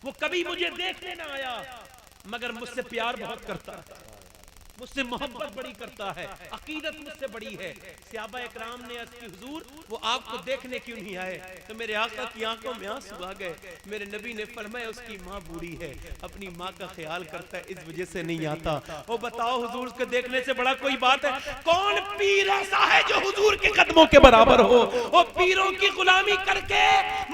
वो कभी मुझे देखने ना आया मगर मुझसे प्यार बहुत करता है, मुझसे मोहब्बत बड़ी करता है, अकीदत मुझसे बड़ी है। सहाबा इकराम ने अर्ज़ की हुजूर वो आपको देखने क्यों नहीं आए? तो मेरे आका की आंखों में आंसू आ गए। मेरे नबी ने फरमाया उसकी माँ बूढ़ी है, अपनी माँ का ख्याल करता है, इस वजह से नहीं आता। वो बताओ हुजूर को देखने से बड़ा कोई बात है? कौन पीर ऐसा है जो हुजूर के कदमों के बराबर हो? वो पीरों की गुलामी करके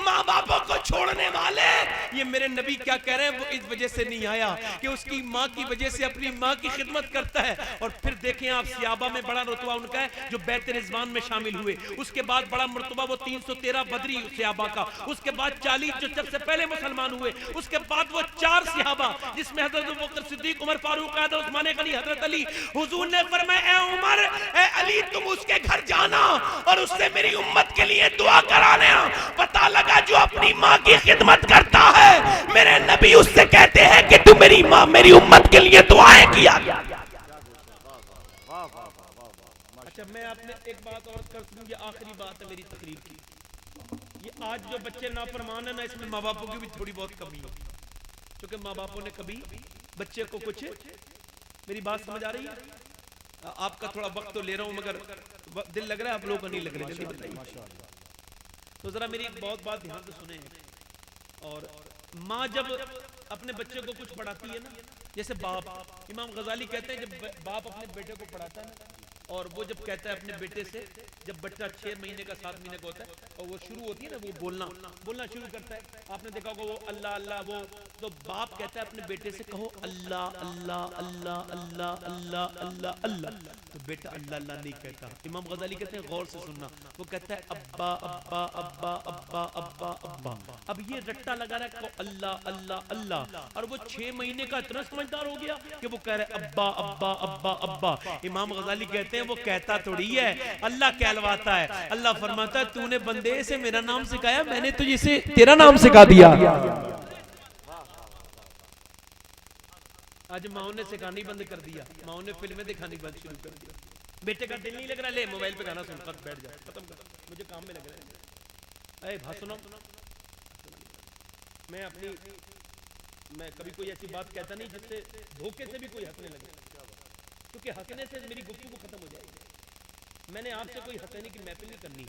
माँ बापों को छोड़ने वाले, ये मेरे नबी क्या कह रहे हैं? वो इस वजह से नहीं आया कि उसकी माँ की वजह से अपनी माँ की खिदमत करता है। और फिर देखें आप, सहाबा में बड़ा रुतबा उनका है जो बैत रिजवान में शामिल हुए, उसके बाद बड़ा मर्तबा वो 313 बदरी सहाबा का, उसके बाद 40 जो सबसे पहले मुसलमान हुए, उसके बाद वो 4 सहाबा जिसमें हजरत अबू बकर सिद्दीक, उमर फारूक, उस्मान गनी, हजरत अली। हुजूर ने फरमाया ए उमर, ए अली, तुम उसके घर जाना और उससे मेरी उम्मत के लिए दुआ कराना। पता लगा जो अपनी माँ की खिदमत करता है, मेरे नबी उससे कहते हैं कि तू मेरी माँ, मेरी उम्मत के लिए दुआएं किया। अच्छा मैं आपने एक बात और कर दूं, ये आखिरी बात है मेरी तकरीर की। ये आज जो बच्चे नाफरमान है ना, इसमें माँ बापों की भी थोड़ी बहुत कमी है, क्योंकि माँ बापों ने कभी बच्चे को कुछ, मेरी बात समझ आ रही है? आपका थोड़ा वक्त तो ले रहा हूं मगर दिल लग रहा है, आप लोगों को नहीं लग रहा, जल्दी बताइए। तो जरा मेरी एक बहुत बात ध्यान से सुने। और माँ जब अपने बच्चे को कुछ पढ़ाती है ना, जैसे बाप, इमाम गजाली कहते हैं जब बाप अपने बेटे को पढ़ाता है ना, और वो जब कहता है अपने बेटे से, जब बच्चा 6 महीने का 7 महीने का होता है और वो शुरू होती है ना, वो बोलना शुरू करता है, आपने देखा होगा वो अल्लाह अल्लाह, वो तो बाप कहता है अपने बेटे से कहो अल्लाह अल्लाह अल्लाह अल्लाह अल्लाह अल्लाह अल्लाह, तो बेटा अल्लाह अल्लाह नहीं कहता। इमाम गजाली कहते हैं गौर से सुनना, वो कहता है अब्बा अब्बा अब्बा अब्बा अब्बा अब्बा। अब ये रट्टा लगा रहा है अल्लाह अल्लाह अल्लाह, और वो 6 महीने का इतना समझदार हो गया कि वो कह रहा है अब्बा अब्बा अब्बा अब्बा। इमाम गजाली कहते हैं वो कहता थोड़ी है, अल्लाह कहलवाता है। अल्लाह फरमाता है तूने बंदे से मेरा नाम सिखाया, मैंने तुझे इसे तेरा नाम सिखा दिया। आज माओ ने सिखानी बंद कर दिया, माओ ने फिल्में दिखानी बंद शुरू कर दिया। बेटे का दिल नहीं लग रहा, ले मोबाइल पे गाना सुन, बैठ जा, खत्म कर, मुझे काम में लग रहा है। अरे भाई सुनो, मैं कभी कोई ऐसी बात कहता नहीं जिससे धोखे से भी कोई हंसने लगे, क्योंकि हंसने से मेरी गुफ्तगू खत्म हो जाएगी। मैंने आपसे कोई हंसने की महफिल नहीं करनी,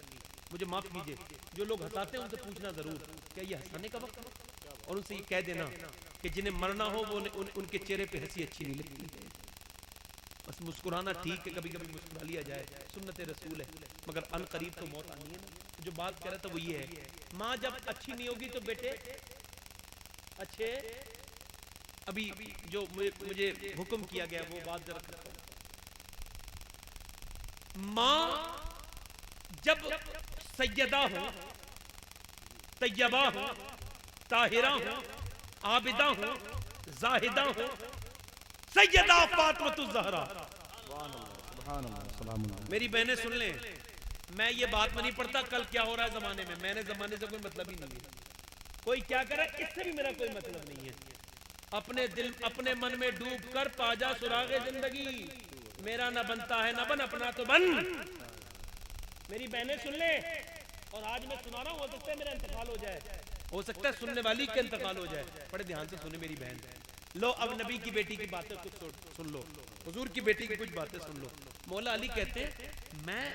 मुझे माफ कीजिए। जो लोग हंसाते हैं उनसे पूछना जरूर क्या ये हंसाने का वक्त है, और उनसे ये कह देना कि जिन्हें मरना हो वो उनके चेहरे पे हंसी अच्छी नहीं लगती है। बस मुस्कुराना ठीक है, कभी कभी मुस्कुरा लिया जाए, सुन्नत रसूल है, मगर अनकरीब तो मौत आनी है ना। तो जो बात कह रहा था वो ये है, माँ जब अच्छी नहीं होगी तो बेटे अच्छे। अभी जो मुझे हुक्म किया गया वो बात जरा करता हूं। माँ जब सैयदा हो, तैयबा हो, ताहिरा हो, आबिदा हो, जाहिदा हो, सैयदा फातिमा ज़हरा। मेरी बहनें सुन लें, मैं ये बात में नहीं पढ़ता कल क्या हो रहा है जमाने में, मैंने जमाने से कोई मतलब ही नहीं है, कोई क्या करे इससे भी मेरा कोई मतलब नहीं है। अपने दिल अपने मन में डूब कर पाजा सुरागे जिंदगी, मेरा ना बनता है ना बन, अपना तो बन। मेरी बहनें सुन ले, और आज मैं सुना रहा हूं, हो सकता है मेरा इंतकाल हो जाए, हो सकता है सुनने वाली का इंतकाल हो जाए। बड़े ध्यान से सुने मेरी बहन, लो अब नबी की बेटी की बातें कुछ सुन लो, हुजूर की बेटी की कुछ बातें सुन लो। मौला अली कहते हैं मैं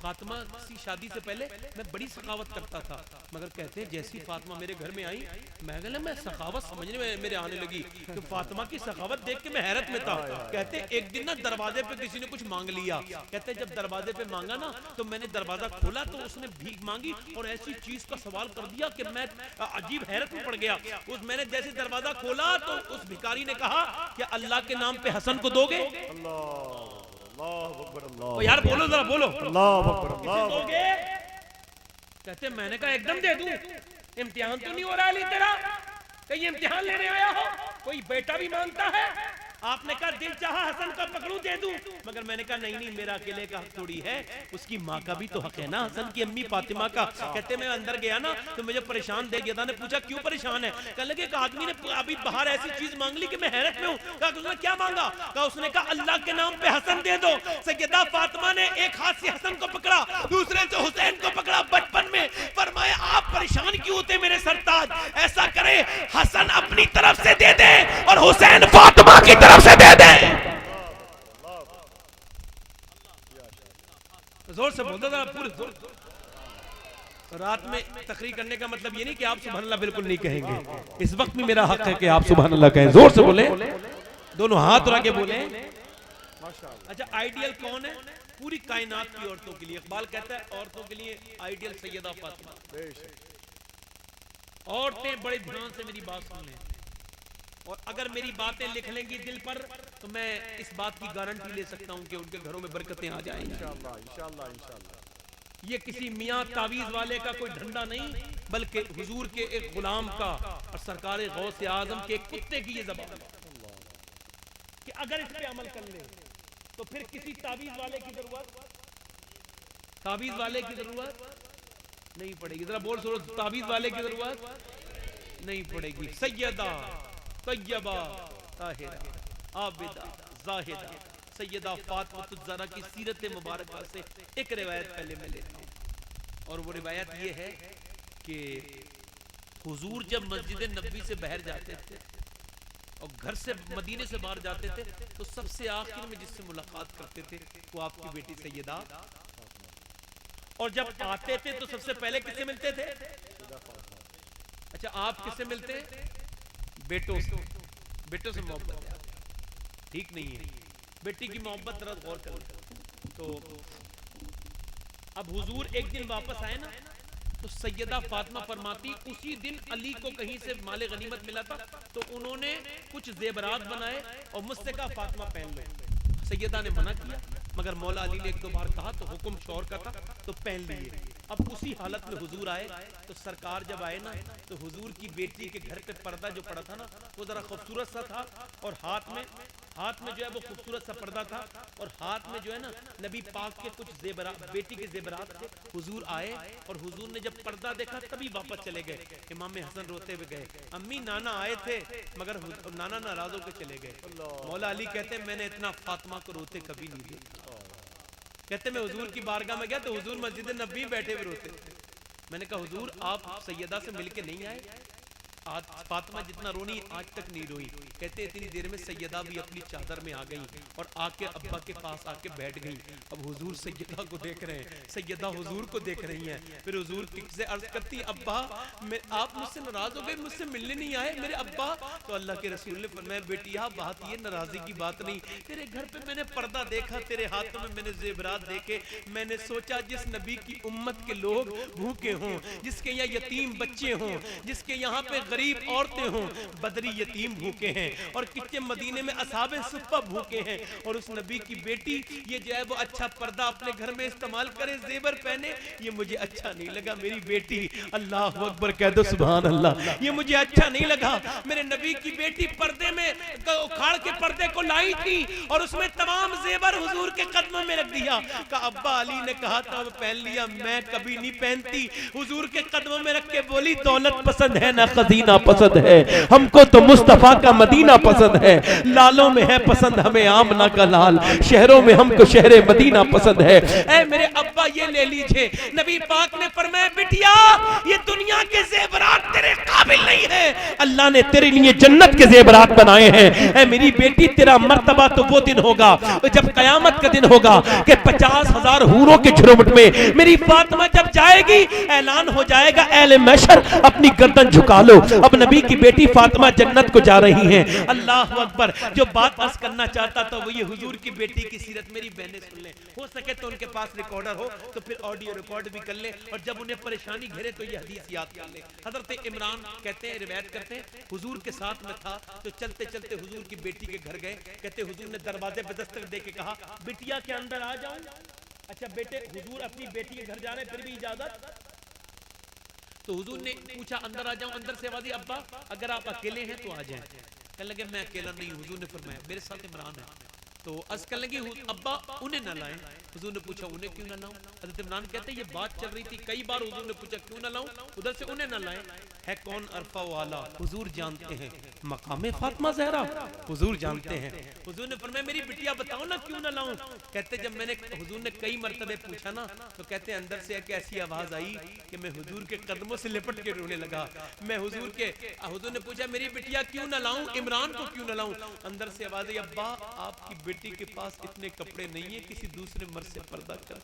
फातिमा की शादी से पहले मैं बड़ी सखावत करता था, मगर कहते हैं जैसी फातिमा मेरे घर में आई, मैं सखावत समझने में मेरे आने लगी कि फातिमा की सखावत देख के मैं हैरत में था। कहते हैं एक दिन ना दरवाजे पे किसी ने कुछ मांग लिया, कहते हैं जब दरवाजे पे मांगा ना तो मैंने दरवाजा खोला तो उसने भीख मांगी और ऐसी चीज का सवाल कर दिया कि मैं अजीब हैरत में पड़ गया। उस मैंने जैसे दरवाजा खोला तो उस भिखारी ने कहा कि अल्लाह के नाम पे हसन को दोगे? तो यार बोलो जरा बोलो, दोगे? कहते मैंने कहा एकदम दे दूं, इम्तिहान तो नहीं हो रहा अली तेरा, कहीं इम्तिहान लेने आया हो? कोई बेटा भी मांगता है, आपने कहा दिल चाहा हसन का पकड़ू दे दूं, मगर मैंने कहा नहीं नहीं, मेरा अकेले का हक थोड़ी है, उसकी माँ का भी तो हक है ना, हसन की अम्मी फातिमा का। कहते मैं अंदर गया ना तो मुझे परेशान देख गया था। ने पूछा क्यों परेशान है? कहने लगे एक आदमी ने अभी बाहर ऐसी चीज मांग ली कि मैं हैरत में हूँ। कहा उसने क्या मांगा? कहा उसने कहा अल्लाह के नाम पे हसन दे दो। सैयदा फातिमा ने एक हाथ से हसन को पकड़ा, दूसरे से हुसैन को पकड़ा बचपन में। फरमाया आप परेशान क्यों होते मेरे सरताज, ऐसा करे हसन अपनी तरफ से दे दे और हुसैन फातिमा की तरफ से दे दे। जोर से बोलता था पूरे जोर। रात में तकरीर करने का मतलब ये नहीं कि आप सुभान अल्लाह बिल्कुल नहीं कहेंगे, इस वक्त भी मेरा हक है कि आप सुभान अल्लाह कहें। जोर से बोले, दोनों हाथ उठा के बोले। अच्छा आइडियल कौन है? पूरी कायनात की औरतों के लिए इकबाल कहता है औरतों के लिए आइडियल सैयदा फातिमा। औरतें बड़े ध्यान से मेरी बात सुन लें, और अगर मेरी बातें लिख लेंगी दिल पर तो मैं इस बात की गारंटी ले सकता हूं कि उनके घरों में बरकतें आ जाएंगी इंशाअल्लाह इंशाअल्लाह इंशाअल्लाह। ये किसी मियां तावीज वाले का कोई धंधा नहीं, बल्कि हुजूर के एक गुलाम का और सरकार गौसे आजम के एक कुत्ते की ये जबान है कि अगर इस पे अमल कर ले तो फिर किसी तावीज वाले की जरूरत नहीं पड़ेगी। जरा बोल सुनो, तावीज वाले की जरूरत नहीं पड़ेगी। सैयदा तैयबा ताहिरा आबिदा जाहिदा सैयदा फातिमा ज़हरा की सीरत मुबारक से एक रिवायत पहले मैं लेता हूँ, और वो रिवायत ये है कि हुजूर जब मस्जिद नबी से बाहर जाते थे और घर से मदीने से बाहर जाते थे तो सबसे आखिर में जिससे मुलाकात करते थे वो आपकी बेटी सैयदा, और जब आते थे तो सबसे पहले किससे मिलते थे? अच्छा आप किससे मिलते? बेटों से। बेटों से मोहब्बत है, ठीक नहीं है? बेटी की मोहब्बत जरा गौर करो। तो अब हुजूर एक दिन वापस आए ना तो सैयदा फातिमा फरमाती उसी दिन अली को कहीं से माले गनीमत मिला था तो उन्होंने कुछ जेबरात बनाए और मुझसे कहा फातिमा पहन लो। सैयदा ने मना किया, मगर मौला अली ने एक दो बार कहा तो हुक्म शौर का था तो पहन लिए। अब उसी हालत में हुजूर आए तो सरकार जब आए ना तो हुजूर की बेटी के घर पे पर्दा जो पड़ा था ना वो जरा खूबसूरत सा था, और हाथ में जो है वो खूबसूरत सा पर्दा था, और हाथ में जो है ना नबी पाक के कुछ जेबरात, बेटी के जेबरात थे। हुजूर आए और हुजूर ने जब पर्दा देखा तभी वापस चले गए। इमाम हसन रोते हुए गए, अम्मी नाना आए थे मगर नाना नाराज होकर चले गए। मौला अली कहते मैंने इतना फातिमा को रोते कभी नहीं देखा। कहते मैं हुजूर की बारगाह में गया तो हुजूर मस्जिद नबी बैठे हुए रोते थे। मैंने कहा हुजूर आप सैयदा से मिलके नहीं आए? आज फातिमा जितना रोनी आज तक नहीं रोई। कहते इतनी देर में सैयदा भी अपनी चादर में आ गई और आके अब्बा के पास आके बैठ गई। अब हुजूर सैयदा को देख रहे हैं, सैयदा हुजूर को देख रही हैं। फिर हुजूर से अर्ज करती अब्बा आप मुझसे नाराज हो गए, मुझसे मिलने नहीं आए मेरे अब्बा? तो अल्लाह के रसूल ने फरमाया बेटिया बात ये नाराजगी की बात नहीं, तेरे घर पे मैंने पर्दा देखा, तेरे हाथों में मैंने जेवरात देखे, मैंने सोचा जिस नबी की उम्मत के लोग भूखे हों, जिसके यहाँ यतीम बच्चे हों, जिसके यहाँ पे गरीब औरतें हों, बदरी यतीम भूखे हैं और किच्चे मदीने में असहाबे सुफ़्फ़ा भूखे हैं, और उस नबी की बेटी ये जो है वो अच्छा पर्दा अपने घर में इस्तेमाल करे, जेवर पहने, ये मुझे अच्छा नहीं लगा। मेरी बेटी अल्लाह अकबर कह दो सुभान अल्लाह, ये मुझे अच्छा नहीं लगा। मेरे नबी की बेटी पर्दे में उखाड़ के पर्दे को लाई थी और उसमें तमाम जेवर हुजूर के कदमों में रख दिया। का अब्बा अली ने कहा था वो पहन लिया, मैं कभी नहीं पहनती। हुजूर के कदमों में रख के बोली दौलत पसंद है ना खजीना पसंद है, हमको तो मुस्तफा का मदीना पसंद है। लालों में है पसंद हमें आमना का लाल, शहरों में हमको शहरे मदीना पसंद है। ऐ मेरे अब्बा ये ले लीजिए। नबी पाक ने फरमाया बिटिया ये दुनिया के जेवरात तेरे काबिल नहीं है, अल्लाह ने तेरे लिए जन्नत के जेवरात बनाए हैं। ऐ मेरी बेटी तेरा मर्तबा तो वो दिन होगा जब कयामत का दिन होगा कि 50,000 हूरों के झुरमुट में मेरी फातिमा जब जाएगी ऐलान हो जाएगा अहले महशर अपनी गर्दन झुका लो, अब नबी की बेटी फातिमा जन्नत को जा रही हैं। अल्लाह अकबर। जो बात अर्ज करना चाहता था वो ये हुजूर की बेटी की सीरत मेरी बहनें सुन ले, हो सके तो उनके पास रिकॉर्डर हो तो फिर ऑडियो रिकॉर्ड भी कर ले, और जब उन्हें परेशानी घेरे तो ये हदीस याद कर ले। हजरत इमरान कहते हैं रिवायत करते हैं हुजूर के साथ में था तो चलते चलते हुजूर की बेटी के घर गए। कहते हुजूर ने दरवाजे पे दस्तक दे के कहा बिटिया के अंदर आ जाऊं? अच्छा बेटे हुजूर अपनी बेटी के घर जा रहे फिर भी इजाजत? तो हुजूर ने पूछा अंदर आ जाऊं? अंदर से आवाज़ आई अब्बा अगर आप अकेले हैं तो आ जाएं। कहने लगे मैं अकेला नहीं, हुजूर ने फरमाया मेरे साथ इमरान है। तो अर्ज करने लगी अब्बा उन्हें ना लाएं। हुजूर ने पूछा उन्हें क्यों ना लाऊं? हज़रत इमरान कहते हैं ये बात चल रही थी, कई बार हुजूर ने पूछा क्यों ना लाऊं, उधर से उन्हें ना लाएं। है कौन अरफा वाला? हुजूर जानते हैं, मकाम फातिमा ज़हरा हुजूर जानते हैं। हुजूर ने फरमाया मेरी बिटिया बताओ ना क्यों ना लाऊं? कहते जब मैंने हुजूर ने कई मरतबे पूछा ना, तो कहते अंदर से एक ऐसी आवाज आई कि मैं हुजूर के कदमों से लिपट के रोने लगा। मैं हुजूर ने पूछा मेरी बिटिया क्यों ना लाऊं, इमरान को क्यों ना लाऊं? अंदर से आवाज आई अब्बा आपकी बेटी के पास इतने कपड़े नहीं है, किसी दूसरे मर्द से पर्दा कर।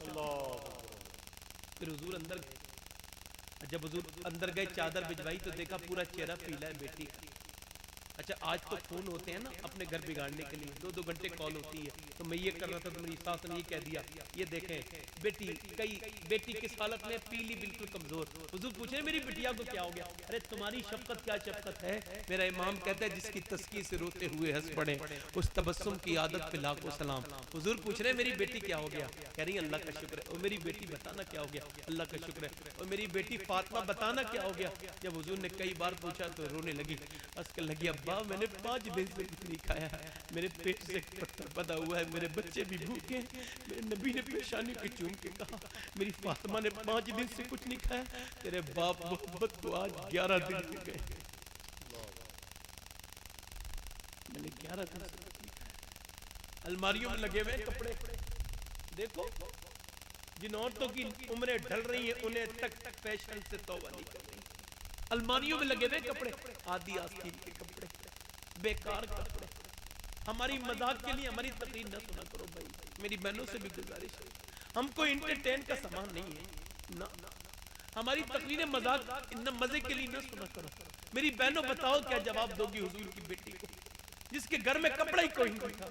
फिर हुजूर अंदर गए। जब हुजूर अंदर गए चादर भिजवाई तो देखा पूरा चेहरा पीला है बेटी का। अच्छा आज तो फोन होते हैं ना अपने घर बिगाड़ने के लिए, 2-2 घंटे कॉल होती है। तो मैं ये कर रहा था तो मेरी सास ने ये कह दिया, ये देखें बेटी किस हालत में, पीली बिल्कुल कमजोर। हुजूर पूछे मेरी बिटिया को क्या हो गया? अरे तुम्हारी शफकत क्या शफकत है। मेरा इमाम कहता है जिसकी तस्की से रोते हुए हंस पड़े उस तबस्सुम की आदत पे लाखों सलाम। हुजूर पूछ रहे मेरी बेटी क्या हो गया? कह रही अल्लाह का शुक्र है। और मेरी बेटी बताना क्या हो गया? अल्लाह का शुक्र है। और मेरी बेटी फातिमा बताना क्या हो गया? जब हुजूर ने कई बार पूछा तो रोने लगी, हंस कर लगी अब्बा मैंने 5 दिन से कुछ नहीं खाया, मेरे पेट से पत्थर पैदा हुआ है, मेरे बच्चे भी भूखे हैं। मेरे नबी ने पेशानी पे चूम के कहा मेरी फातिमा ने 5 दिन से कुछ नहीं खाया। तेरे बाप मोहब्बत को आज 11 दिन हो गए, मैंने 11 दिन से कुछ नहीं खाया। अलमारियों में लगे हुए कपड़े देखो, जिन औरतों की उम्रें ढल रही हैं उन्हें तक फैशन से तौबा नहीं कर रही। अलमारियों में लगे हुए कपड़े, आदि आस्तीन के कपड़े, बेकार कपड़े। हमारी मजाक के लिए हमारी तकरीर न सुना करो भाई, मेरी बहनों से भी गुजारिश है, हमको इंटरटेन का सामान नहीं है ना, हमारी तकरीरें मजाक मजे के लिए न सुना करो। मेरी बहनों बताओ क्या जवाब दोगी हुजूर की बेटी को जिसके घर में कपड़ा ही कोई नहीं था?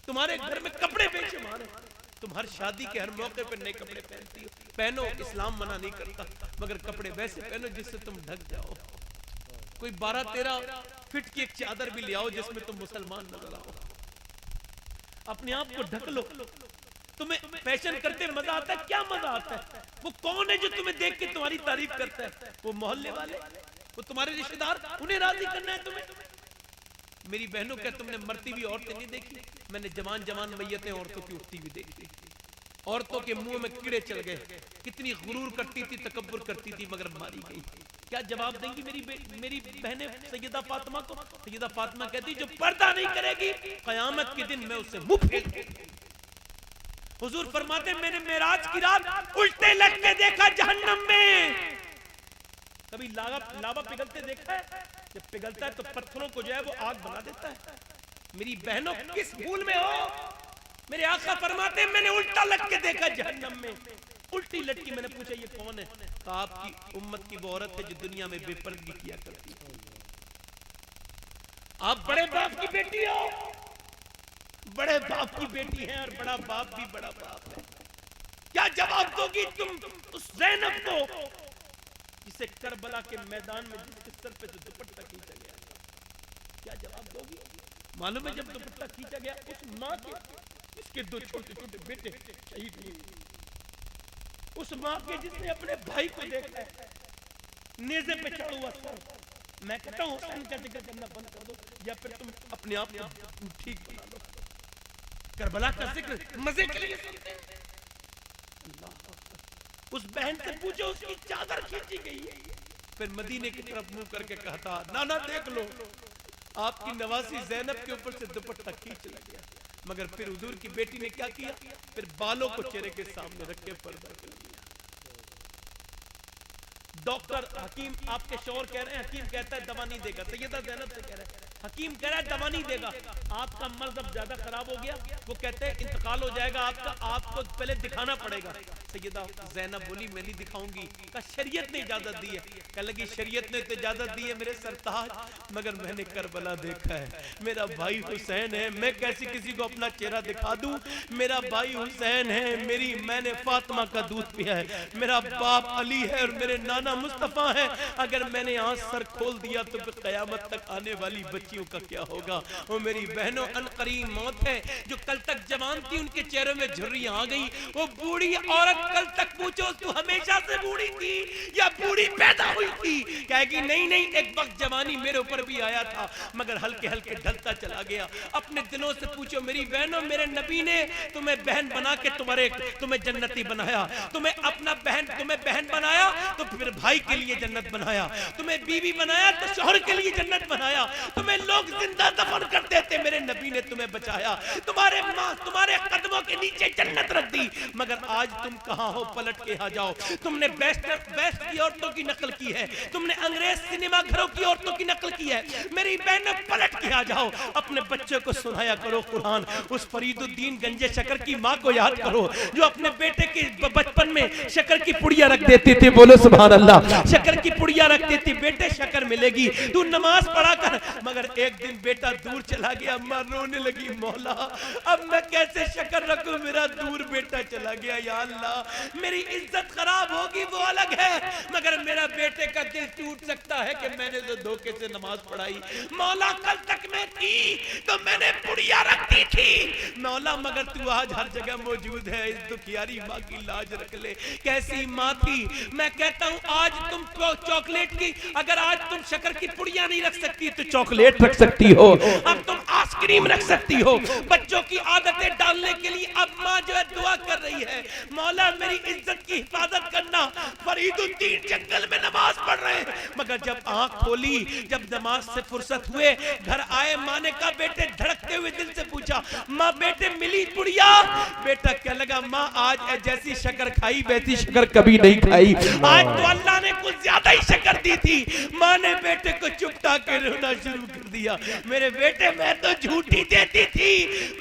तुम्हारे घर में कपड़े बेशुमार हैं, तुम हर शादी के हर मौके पर नए कपड़े पहनती हो। पहनो, इस्लाम मना नहीं करता, मगर कपड़े वैसे पहनो जिससे तुम ढक जाओ। कोई 12-13 फिट की एक चादर भी ले आओ जिसमें तुम मुसलमान नजर आओ, अपने आप को ढक लो। तुम्हें फैशन करते मजा आता है? क्या मजा आता है? वो कौन है जो तुम्हें देख के तुम्हारी तारीफ करता है? वो मोहल्ले वाले, वो तुम्हारे रिश्तेदार, उन्हें राजी करना है तुम्हें। मेरी बहनों क्या तुमने मरती हुई औरतें नहीं देखी? मैंने जवान जवान मैयतें औरतों की उठती हुई देखी। औरतों के मुंह में कीड़े चल गए, कितनी गुरूर करती थी, तकब्बुर करती थी, मगर मारी गई। क्या जवाब देंगी मेरी बहनें सैयदा फातिमा को? सैयदा फातिमा कहती जो पर्दा नहीं करेगी कयामत के दिन मैं उससे मुंह फेर दूंगी। हुजूर फरमाते मैंने मेराज की रात उल्टे लटके देखा जहन्नम में। कभी लावा पिघलते देखा है? जब पिघलता है तो पत्थरों को जो है वो आग बना देता है। मेरी बहनों किस भूल में हो? मेरे आका फरमाते मैंने उल्टा लटके देखा जहन्नम में। उल्टी लटकी। मैंने पूछा ये कौन है? तो आपकी उम्मत की वो औरत है जो दुनिया में बेपर्दगी किया करती है। आप बड़े बाप की बेटी हो, बड़े बाप की बेटी है, और बड़ा बाप भी बड़ा बाप है। क्या जवाब दोगी तुम उस ज़ैनब को जिसे करबला के मैदान में जिसके सर पे जो दुपट्टा खींचा गया? क्या जवाब दोगी? मालूम है जब दुपट्टा खींचा गया उस माँ के जिसके 2 छोटे छोटे बेटे शहीद हुए, उस माँ के जिसने अपने भाई को देखा है नेज़े पे चढ़ा हुआ सर। मैं कहता हूँ हुसैन का जिक्र करना बंद कर दो या फिर तुम अपने आप को ठीक बना लो। करबला का जिक्र मजे के लिए सुनते हैं। उस बहन से पूछो उसकी चादर खींची गई है। फिर मदीने की तरफ मुंह करके कहता नाना देख लो आपकी नवासी ज़ैनब के ऊपर से दुपट्टा खींच लगा। मगर फिर हुजूर की बेटी ने क्या किया? फिर बालों को चेहरे के सामने रख के पर्दा कर दिया। डॉक्टर हकीम आपके शौहर कह रहे हैं, हकीम कहता है दवा नहीं देगा। सैयदा ज़ैनब से कह रहे हैं, हकीम कह रहा है दवा नहीं देगा, आपका मर्ज अब ज्यादा खराब हो गया, वो कहते हैं इंतकाल हो जाएगा आपका, आपको पहले दिखाना पड़ेगा। सैयदा ज़ैनब बोली मैं नहीं दिखाऊंगी। का शरीयत ने इजाजत दी है। कह लगी शरीयत ने तो इजाजत दी है मेरे सरताज, मगर मैंने करबला देखा है, मेरा भाई हुसैन है, मैं कैसे किसी को अपना चेहरा दिखा दूं? मेरा भाई हुसैन है, मैंने फातिमा का दूध पिया है, मेरा बाप अली है और मेरे नाना मुस्तफा है। अगर मैंने यहाँ सर खोल दिया तो फिर कयामत तक आने वाली बच्चियों का क्या होगा? वो मेरी बहनों अनकरीब मौत है। जो कल तक जवान थी उनके चेहरे में झुर्रियां आ गई, वो बूढ़ी औरत औरत कल तक पूछो तू हमेशा से बूढ़ी थी या बूढ़ी पैदा हुई थी, कहेगी नहीं नहीं, एक वक्त जवानी मेरे ऊपर भी आया था मगर हल्के हल्के ढलता चला गया। अपने दिलों से पूछो मेरी बहनों, मेरे नबी ने तुम्हें बहन बना के तुम्हें जन्नती बनाया, तुम्हें बहन बनाया तो फिर भाई के लिए जन्नत बनाया, तुम्हें बीवी बनाया तो शौहर के लिए जन्नत बनाया, तुम्हें लोग जिंदा दफन कर देते, मेरे नबी ने तुम्हें बचाया, तुम्हारे कदमों के नीचे जन्नत रख दी। मगर आज तुम कहां हो, पलट के आ जाओ। तुमने बेस्ट की औरतों की नकल की है, तुमने अंग्रेज सिनेमा घरों की औरतों की नकल की है। मेरी बहनों पलट के आ जाओ, अपने बच्चों को सुनाया करो कुरान। उस फरीदुद्दीन गंजे शकर की माँ को याद करो जो अपने बेटे के बचपन में शक्कर की पुड़िया रख देती थी। बोलो सुभान अल्लाह। शक्कर की पुड़िया रखती थी, बेटे शक्कर मिलेगी, तू नमाज पढ़ा कर। मगर एक दिन बेटा दूर चला गया, माँ रोने लगी, मौला अब मैं कैसे शक्कर रखूं, मेरा दूर बेटा चला गया, या अल्लाह मेरी इज्जत खराब होगी वो अलग है, मगर मेरा बेटे का दिल टूट सकता है कि मैंने तो धोखे से नमाज पढ़ाई। मौला कल तक मैं थी तो मैंने पुड़िया रखती थी मौला, मगर तू आज हर जगह मौजूद है। इस दुखियारी माँ की लाज रख ले, कैसी माँ थी। मैं कहता हूँ आज तुम चॉकलेट की, अगर आज तुम शक्कर की पुड़िया नहीं रख सकती तो चॉकलेट रख सकती हो, अब तुम आइसक्रीम रख सकती हो। बच्चों की आदतें डालने के लिए अब माँ जो है दुआ कर रही है, मौला मेरी इज्जत की हिफाजत करना। फरीदुद्दीन जंगल में नमाज पढ़ रहे हैं, मगर जब आंख खोली, जब नमाज से फुर्सत हुए, घर आए, माँ ने कहा बेटे, धड़कते हुए दिल से पूछा, माँ बेटे मिली पुड़िया? बेटा क्या लगा, माँ आज जैसी शक्कर खाई वैसी शक्कर कभी नहीं खाई, आज तो अल्लाह ने कुछ ज्यादा ही शक्कर दी थी। माँ ने बेटे को चुपटा के रोना शुरू कर दिया, मेरे बेटे मैं तो झूठी देती थी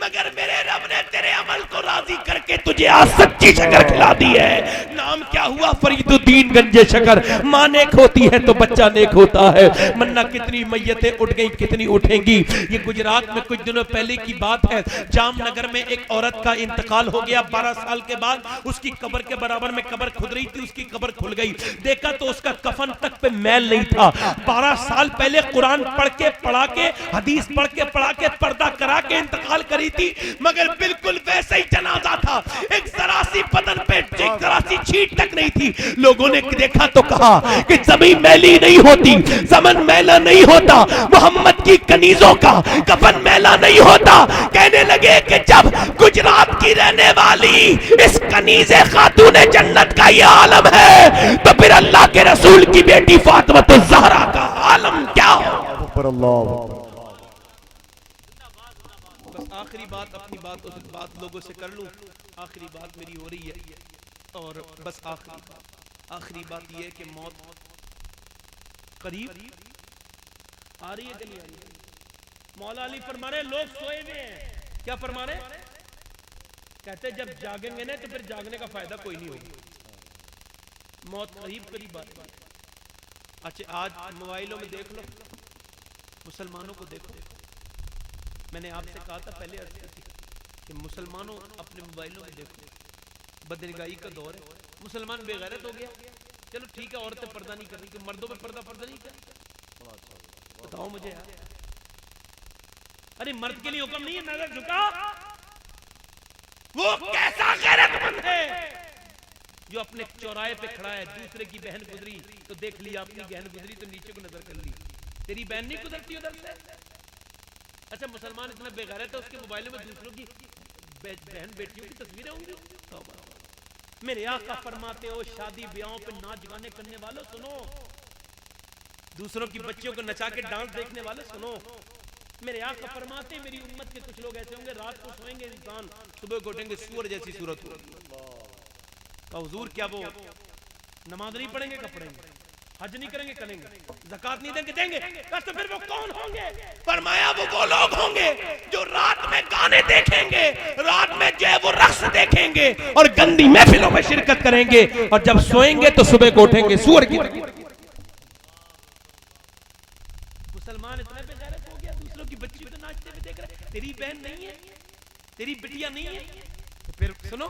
मगर मेरे रब ने तेरे अमल को राजी करके तुझे आज सच्ची शक्कर खिला दी है। नाम क्या हुआ? फरीदुद्दीन गंजे शक्कर। माँ नेक होती है तो बच्चा नेक होता है। मन्ना कितनी मैयतें उठ गई, कितनी उठेंगी। ये गुजरात में कुछ दिनों पहले की बात है, जामनगर में एक औरत का इंतकाल हो गया। 12 साल के बाद उसकी कब्र के बराबर में कब्र खुद रही थी, उसकी कब्र खुल गई। देखा तो उसका कफन तक पे मैल नहीं था। 12 साल पहले कुरान पढ़ा के हदीस पढ़ा के पर्दा करा के इंतकाल करी थी, मगर बिल्कुल वैसे ही जनाजा था। एक जरा सी बदन पे एक जरा सी छींट तक नहीं थी। लोगों ने देखा तो कहा कि जमीन मैली नहीं होती, ज़मन मैला नहीं होता, मोहम्मद की कनीजों का कफन मैला नहीं होता। कहने लगे कि जब गुजरात की रहने वाली इस कनीज़े खातून जन्नत का ये आलम है तो फिर अल्लाह के रसूल की बेटी फातिमा ज़हरा का आलम क्या हो। आखिरी बात, अपनी बात लोगों से कर लूं, आखिरी बात मेरी हो रही है और बस आखिरी बात ये है कि मौत करीब आ रही है कि नहीं आ रही है। मौला अली फरमा रहे लोग सोए हुए हैं, क्या फरमा रहे? कहते जब जागेंगे ना तो फिर जागने का फायदा कोई नहीं होगा। मौत करीब आ रही है। अच्छा आज मोबाइलों में देख लो, मुसलमानों को देखो। मैंने आपसे कहा था पहले कि मुसलमानों अपने मोबाइलों में देखो, बदनिगाही का दौर है। मुसलमान बेगैरत हो गया। चलो ठीक है, औरतें पर्दा नहीं कर रही, कि मर्दों में पर्दा नहीं कर। बताओ मुझे यार, अरे मर्द के लिए हुक्म नहीं है नजर झुका। वो कैसा गैरतमंद है जो अपने चौराहे पे खड़ा है, दूसरे की बहन गुजरी तो देख लिया, अपनी बहन गुजरी तो नीचे को नजर कर ली, तेरी बहन नहीं गुजरती उधर से। अच्छा मुसलमान इतना बेगैरत है, उसके मोबाइल में दूसरों की बहन बेटियों की तस्वीरें होंगी। मेरे आका फरमाते हो शादी ब्याहों पे नाच गाने करने वालों सुनो, दूसरों की बच्चियों को नचा के डांस देखने वाले सुनो। मेरे आका फरमाते मेरी उम्मत के कुछ लोग ऐसे होंगे, रात को सोएंगे इंसान, सुबह को उठेंगे सूअर जैसी सूरत होगी। हुजूर क्या वो नमाज नहीं पढ़ेंगे? कब पढ़ेंगे? हज नहीं करेंगे? ज़कात नहीं देंगे? तो फिर वो कौन होंगे? फरमाया वो लोग होंगे जो रात में गाने देखेंगे, रात में जो है वो रक्स देखेंगे और गंदी महफिलों में शिरकत करेंगे, और जब सोएंगे तो सुबह को उठेंगे सूअर की तरह। मुसलमान इतना बेगैरत हो गया, दूसरों की बच्ची को नाचते हुए देख रहे। तेरी बहन नहीं है, तेरी बिटिया नहीं है, तो फिर सुनो,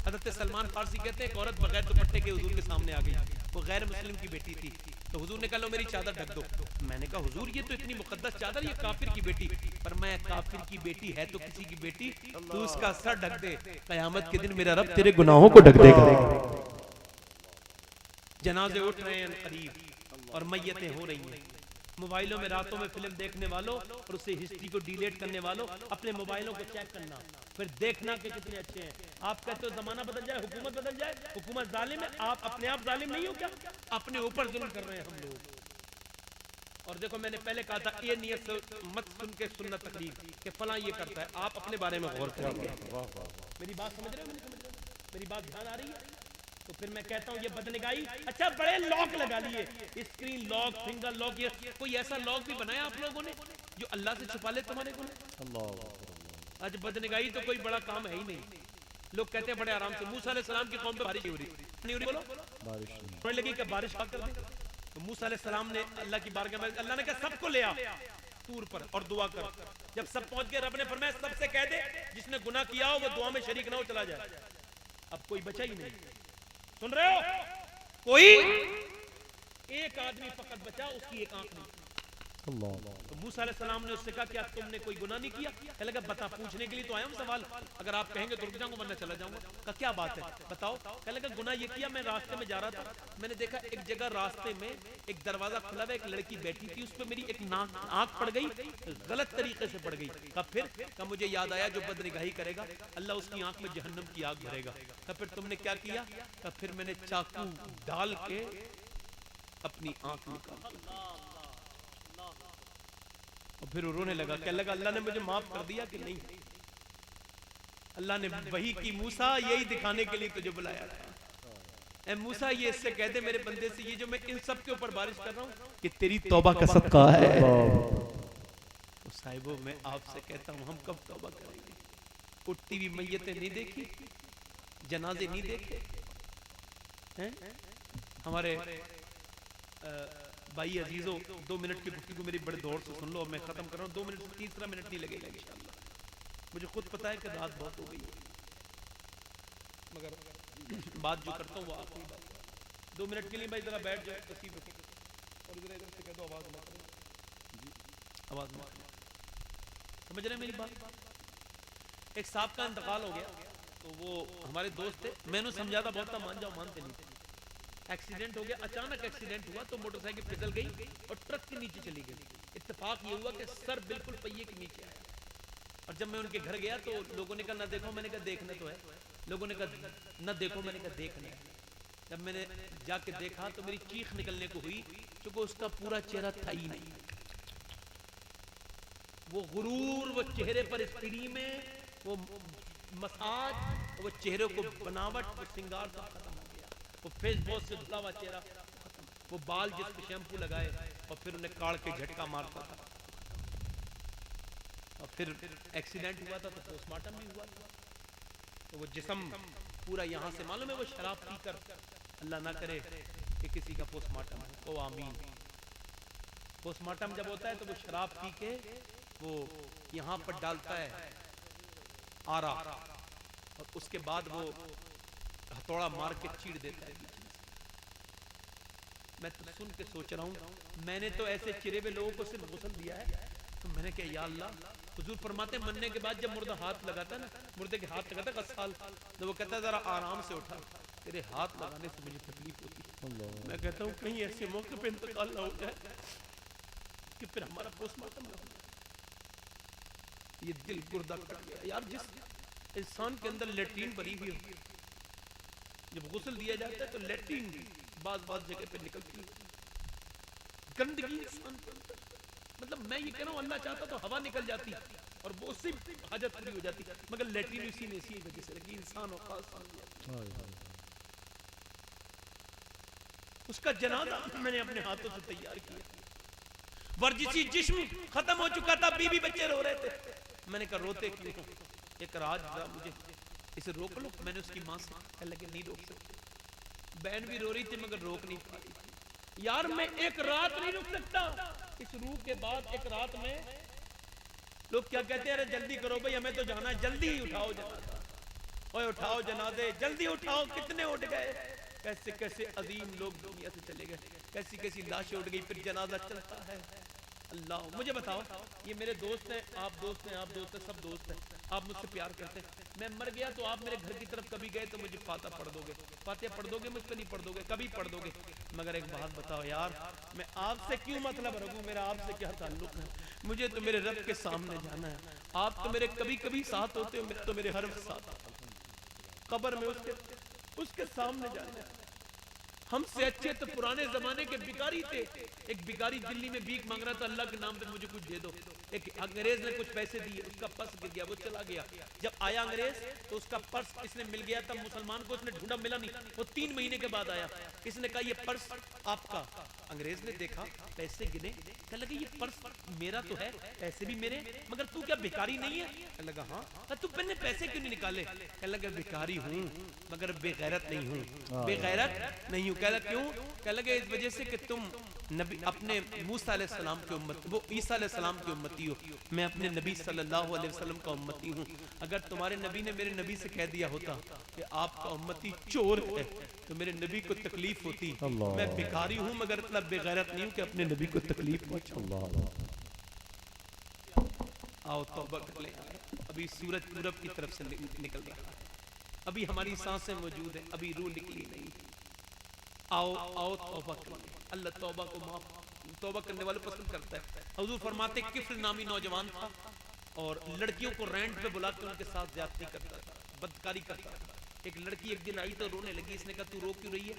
हज़रत सलमान फारसी कहते हैं एक औरत बगैर दुपट्टे के हुजूर के सामने आ गई। वो गैर मुस्लिम की बेटी थी। तो हुजूर ने कहा लो मेरी चादर ढक दो। मैंने कहा हुजूर ये तो इतनी मुकद्दस चादर, ये काफिर की बेटी। पर मैं काफिर की बेटी है तो किसी की बेटी, तू उसका सर ढक दे, कयामत के दिन मेरा रब तेरे गुनाहों को ढक देगा। जनाजे उठ रहे हैं करीब और मैयतें हो रही हैं। मोबाइलों में रातों में फिल्म देखने वालों और उससे हिस्ट्री को डिलीट करने वालों, अपने मोबाइलों को चेक करना, फिर देखना कि कितने अच्छे हैं। आप कहते हो जमाना बदल जाए, हुकूमत बदल जाए, हुकूमत जालिम है, आप अपने आप जालिम नहीं हो क्या? अपने ऊपर जुल्म कर रहे हैं हम लोग। और देखो मैंने पहले कहा था ये नियत से मत सुन के सुनना तकलीफ कि फला ये करता है, आप अपने बारे में गौर करेंगे। मेरी बात समझ रहे हो? मेरी बात ध्यान आ रही है? तो फिर मैं कहता हूँ ये बदनिगाही। अच्छा बड़े लॉक लगा लिए, स्क्रीन लॉक, फिंगर लॉक, ये कोई ऐसा लॉक भी बनाया आप लोगों ने जो अल्लाह से छुपा ले तुम्हारे गुनाह? आज बदनिगाही तो कोई बड़ा काम है ही नहीं। लोग कहते हैं बड़े आराम से। मूसा अलैहिस्सलाम की कौम पे बारिश हो रही नहीं हो रही, बोलो बारिश होने लगी कि बारिश कर दे। तो मूसा अलैहिस्सलाम ने अल्लाह की बारगाह में, अल्लाह ने कहा सबको ले आ तूर पर और दुआ कर। जब सब पहुंच गए रब ने फरमाया सबसे कह दे जिसने गुनाह किया हो वो दुआ में शरीक ना हो, चला जाए। अब कोई बचा ही नहीं। सुन रहे हो? कोई एक आदमी फकत बचा, उसकी एक आंख नहीं। तो मूसा अलैहिस्सलाम ने उससे कहा क्या तुमने कोई गुनाह नहीं किया? कहने लगा बता, पूछने के लिए तो आया हूं सवाल, अगर आप कहेंगे तो रुक जाऊंगा वरना चला जाऊंगा। कहा क्या बात है बताओ? कहने लगा गुनाह ये किया, मैं रास्ते में जा रहा था, मैंने देखा एक जगह रास्ते में एक दरवाजा खुला हुआ, एक लड़की बैठी थी, उस पर मेरी एक आंख पड़ गई, गलत तरीके से पड़ गई। कहा फिर? कहा मुझे याद आया जो बदनिगाही करेगा अल्लाह उसकी आंख में जहन्नम की आग भरेगा। कहा फिर तुमने क्या किया? कहा फिर मैंने चाकू डाल के अपनी आंख निकाली। और फिर रोने लगा, कहने लगा अल्लाह ने मुझे माफ कर दिया कि नहीं? अल्लाह ने वही की, मूसा यही दिखाने के लिए तुझे बुलाया था। ए मूसा ये इससे कहते मेरे बंदे से, ये जो मैं इन सब के ऊपर बारिश कर रहा हूँ कि तेरी तौबा का सदका है। तो साहिबो मैं आपसे कहता हूँ हम कब तौबा करेंगे? उठती हुई मैयतें नहीं देखी, जनाजे नहीं देखे हैं? हमारे भाई अजीजों 2 मिनट की गुफ्तगू मेरी बड़े दौर से सुन लो, मैं खत्म कर रहा हूँ। 2 मिनट से तीसरा मिनट नहीं लगेगा इंशाअल्लाह। मुझे खुद पता है कि रात बहुत हो गई है, मगर बात जो करता हूँ वो आखिरी बात। 2 मिनट के लिए भाई जरा बैठ जाए, तस्वीर रखो और इधर इधर से कह दो आवाज मत करो, आवाज मत करो। समझ रहे हैं मेरी बात? एक साहब का इंतकाल हो गया, तो वो हमारे दोस्त थे, मैंने समझा था बहुत था, मान जाओ, मानते नहीं थे। एक्सीडेंट हो गया, अचानक एक्सीडेंट हुआ तो मोटरसाइकिल फिसल गई और ट्रक के नीचे चली गई। इत्तेफाक ये हुआ कि सर बिल्कुल पहिए के नीचे आया। और जब मैं उनके घर गया तो लोगों ने कहा ना देखो, मैंने कहा देखना तो है। लोगों ने कहा ना देखो, मैंने कहा देखना है। जब मैंने जाके देखा तो मेरी चीख निकलने को हुई, क्योंकि उसका पूरा चेहरा था ही नहीं। वो गुरूर, वो चेहरे पर स्त्री में वो मसाज, वो चेहरे को बनावट, वो श्रृंगार सब खत्म हो गया। वो फेस वॉश से धुला हुआ चेहरा खत्म, वो बाल जिस पे शैम्पू लगाए और फिर उन्हें काट के झटका मारता था। और फिर एक्सीडेंट हुआ था तो पोस्टमार्टम भी हुआ था। तो वो जिस्म पूरा यहाँ से, मालूम है वो शराब पीकर, अल्लाह ना करे कि किसी का पोस्टमार्टम हो, आमीन। पोस्टमार्टम जब होता है तो वो शराब पी के वो यहाँ पर डालता है आरा, और उसके बाद वो हथौड़ा मार के चीड़ देता है। मैं तो सुन के सोच रहा हूँ, मैंने तो ऐसे चिरे हुए लोगों को सिर्फ गुस्ल दिया है। तो मैंने कहा या अल्लाह, हुजूर फरमाते मरने के बाद जब मुर्दा हाथ लगाता है ना, मुर्दे के हाथ लगाता है गस्साल, तो वो कहता है जरा आराम से उठा, तेरे हाथ लगाने से मुझे तकलीफ होती है। मैं कहता हूँ कहीं ऐसे मौके पे इंतकाल ना हो जाए कि फिर हमारा पोस्टमार्टम ना हो। ये दिल गुर्दा कट गया यार। जिस इंसान के अंदर लेट्रिन भरी हुई होती है, जब गुस्ल दिया जाता है तो लेट्रिन भी बाज जगह पे निकलती है, गंदगी इंसान के अंदर। मतलब मैं ये कह रहा हूँ अल्लाह चाहता तो हवा निकल जाती और वो उससे हाजत पूरी हो जाती, मगर लेट्रिन उसी ने इसी वजह से लगी। इंसान उसका जनाजा मैंने अपने हाथों से तैयार किया। वर्जिशी जिस्म खत्म हो चुका था, बीवी बच्चे रो रहे थे। मैंने कहा रोते क्यों हो? एक राज था, मुझे इसे रोक लो। मैंने उसकी माँ से कह लगे नहीं रोक सकते। बहन भी रो रही थी मगर रोक नहीं पा रही थी। यार मैं एक रात नहीं रुक सकता। इस रूह के बाद एक रात में लोग क्या कहते हैं, अरे जल्दी करो भाई हमें तो जाना है, जल्दी उठाओ जनाजा, ओए उठाओ जनाजे, जल्दी उठाओ। कितने उठ गए? कैसे कैसे अजीम लोग दुनिया से चले गए, कैसी कैसी लाशें उठ गई, फिर जनाजा चलता है। अल्लाह, मुझे बताओ, ये मेरे दोस्त हैं, आप दोस्त हैं, आप दोस्त हैं, सब दोस्त हैं, आप मुझसे प्यार करते हैं, मैं मर गया तो आप मेरे घर की तरफ कभी गए तो मुझे फातिहा पढ़ दोगे, फातिहा पढ़ दोगे, मुझ पर नहीं पढ़ दोगे, कभी पढ़ दोगे। मगर एक बात बताओ यार, मैं आपसे क्यों मतलब रखूं, मेरा आपसे क्या ताल्लुक है, मुझे तो मेरे रब के सामने जाना है। आप तो मेरे कभी कभी साथ होते हो, मैं तो मेरे हर वक्त साथ आता हूं। कब्र में उसके सामने जाना है। हमसे अच्छे तो पुराने जमाने के भिखारी थे। एक भिखारी दिल्ली में भीख मांग रहा था, अल्लाह के नाम पे मुझे कुछ दे दो। एक अंग्रेज ने कुछ पैसे दिए, उसका पर्स गिर गया, वो चला गया। जब आया अंग्रेज तो उसका पर्स इसने मिल गया, तब मुसलमान को इसने ढूंढा, मिला नहीं। वो 3 महीने के बाद आया, इसने कहा ये पर्स आपका। अंग्रेज ने देखा, पैसे गिने, कहने लगे ये पर्स मेरा तो है, पैसे भी मेरे, मगर तू क्या भिखारी नहीं है? कहने लगा हाँ। तू मैंने पैसे क्यों नहीं निकाले? कहने लगा भिखारी हूँ मगर बेगैरत नहीं हूँ, बेगैरत नहीं हूँ। कहला क्यों? कहने लगे इस वजह से कि तुम नबी अपने मूसा अलैहि सलाम की उम्मत, वो ईसा अलैहि सलाम की उम्मती हो, मैं अपने नबी सल्लल्लाहु अलैहि वसल्लम का उम्मती हूँ। अगर तुम्हारे नबी ने मेरे नबी से कह दिया होता कि आपका उम्मती चोर है तो मेरे नबी को तकलीफ होती। मैं भिखारी हूँ मगर इतना बेगैरत नहीं हूँ कि अपने नबी को तकलीफ पहुंचाऊं। आओ तौबा कर ले, अभी सूरज पूरब की तरफ से निकल रहा है, अभी हमारी सांसें मौजूद हैं, अभी रूह निकली नहीं। आओ आओ तौबा कर ले, अल्लाह तौबा को माफ, तौबा करने वाले पसंद करता है। हुजूर फरमाते किफ्ल नामी नौजवान था और लड़कियों को रेंट पे बुलाकर उनके साथ ज्यादती करता था, बदकारी करता था। एक लड़की एक दिन आई तो रोने लगी, इसने कहा तू रो क्यों रही है?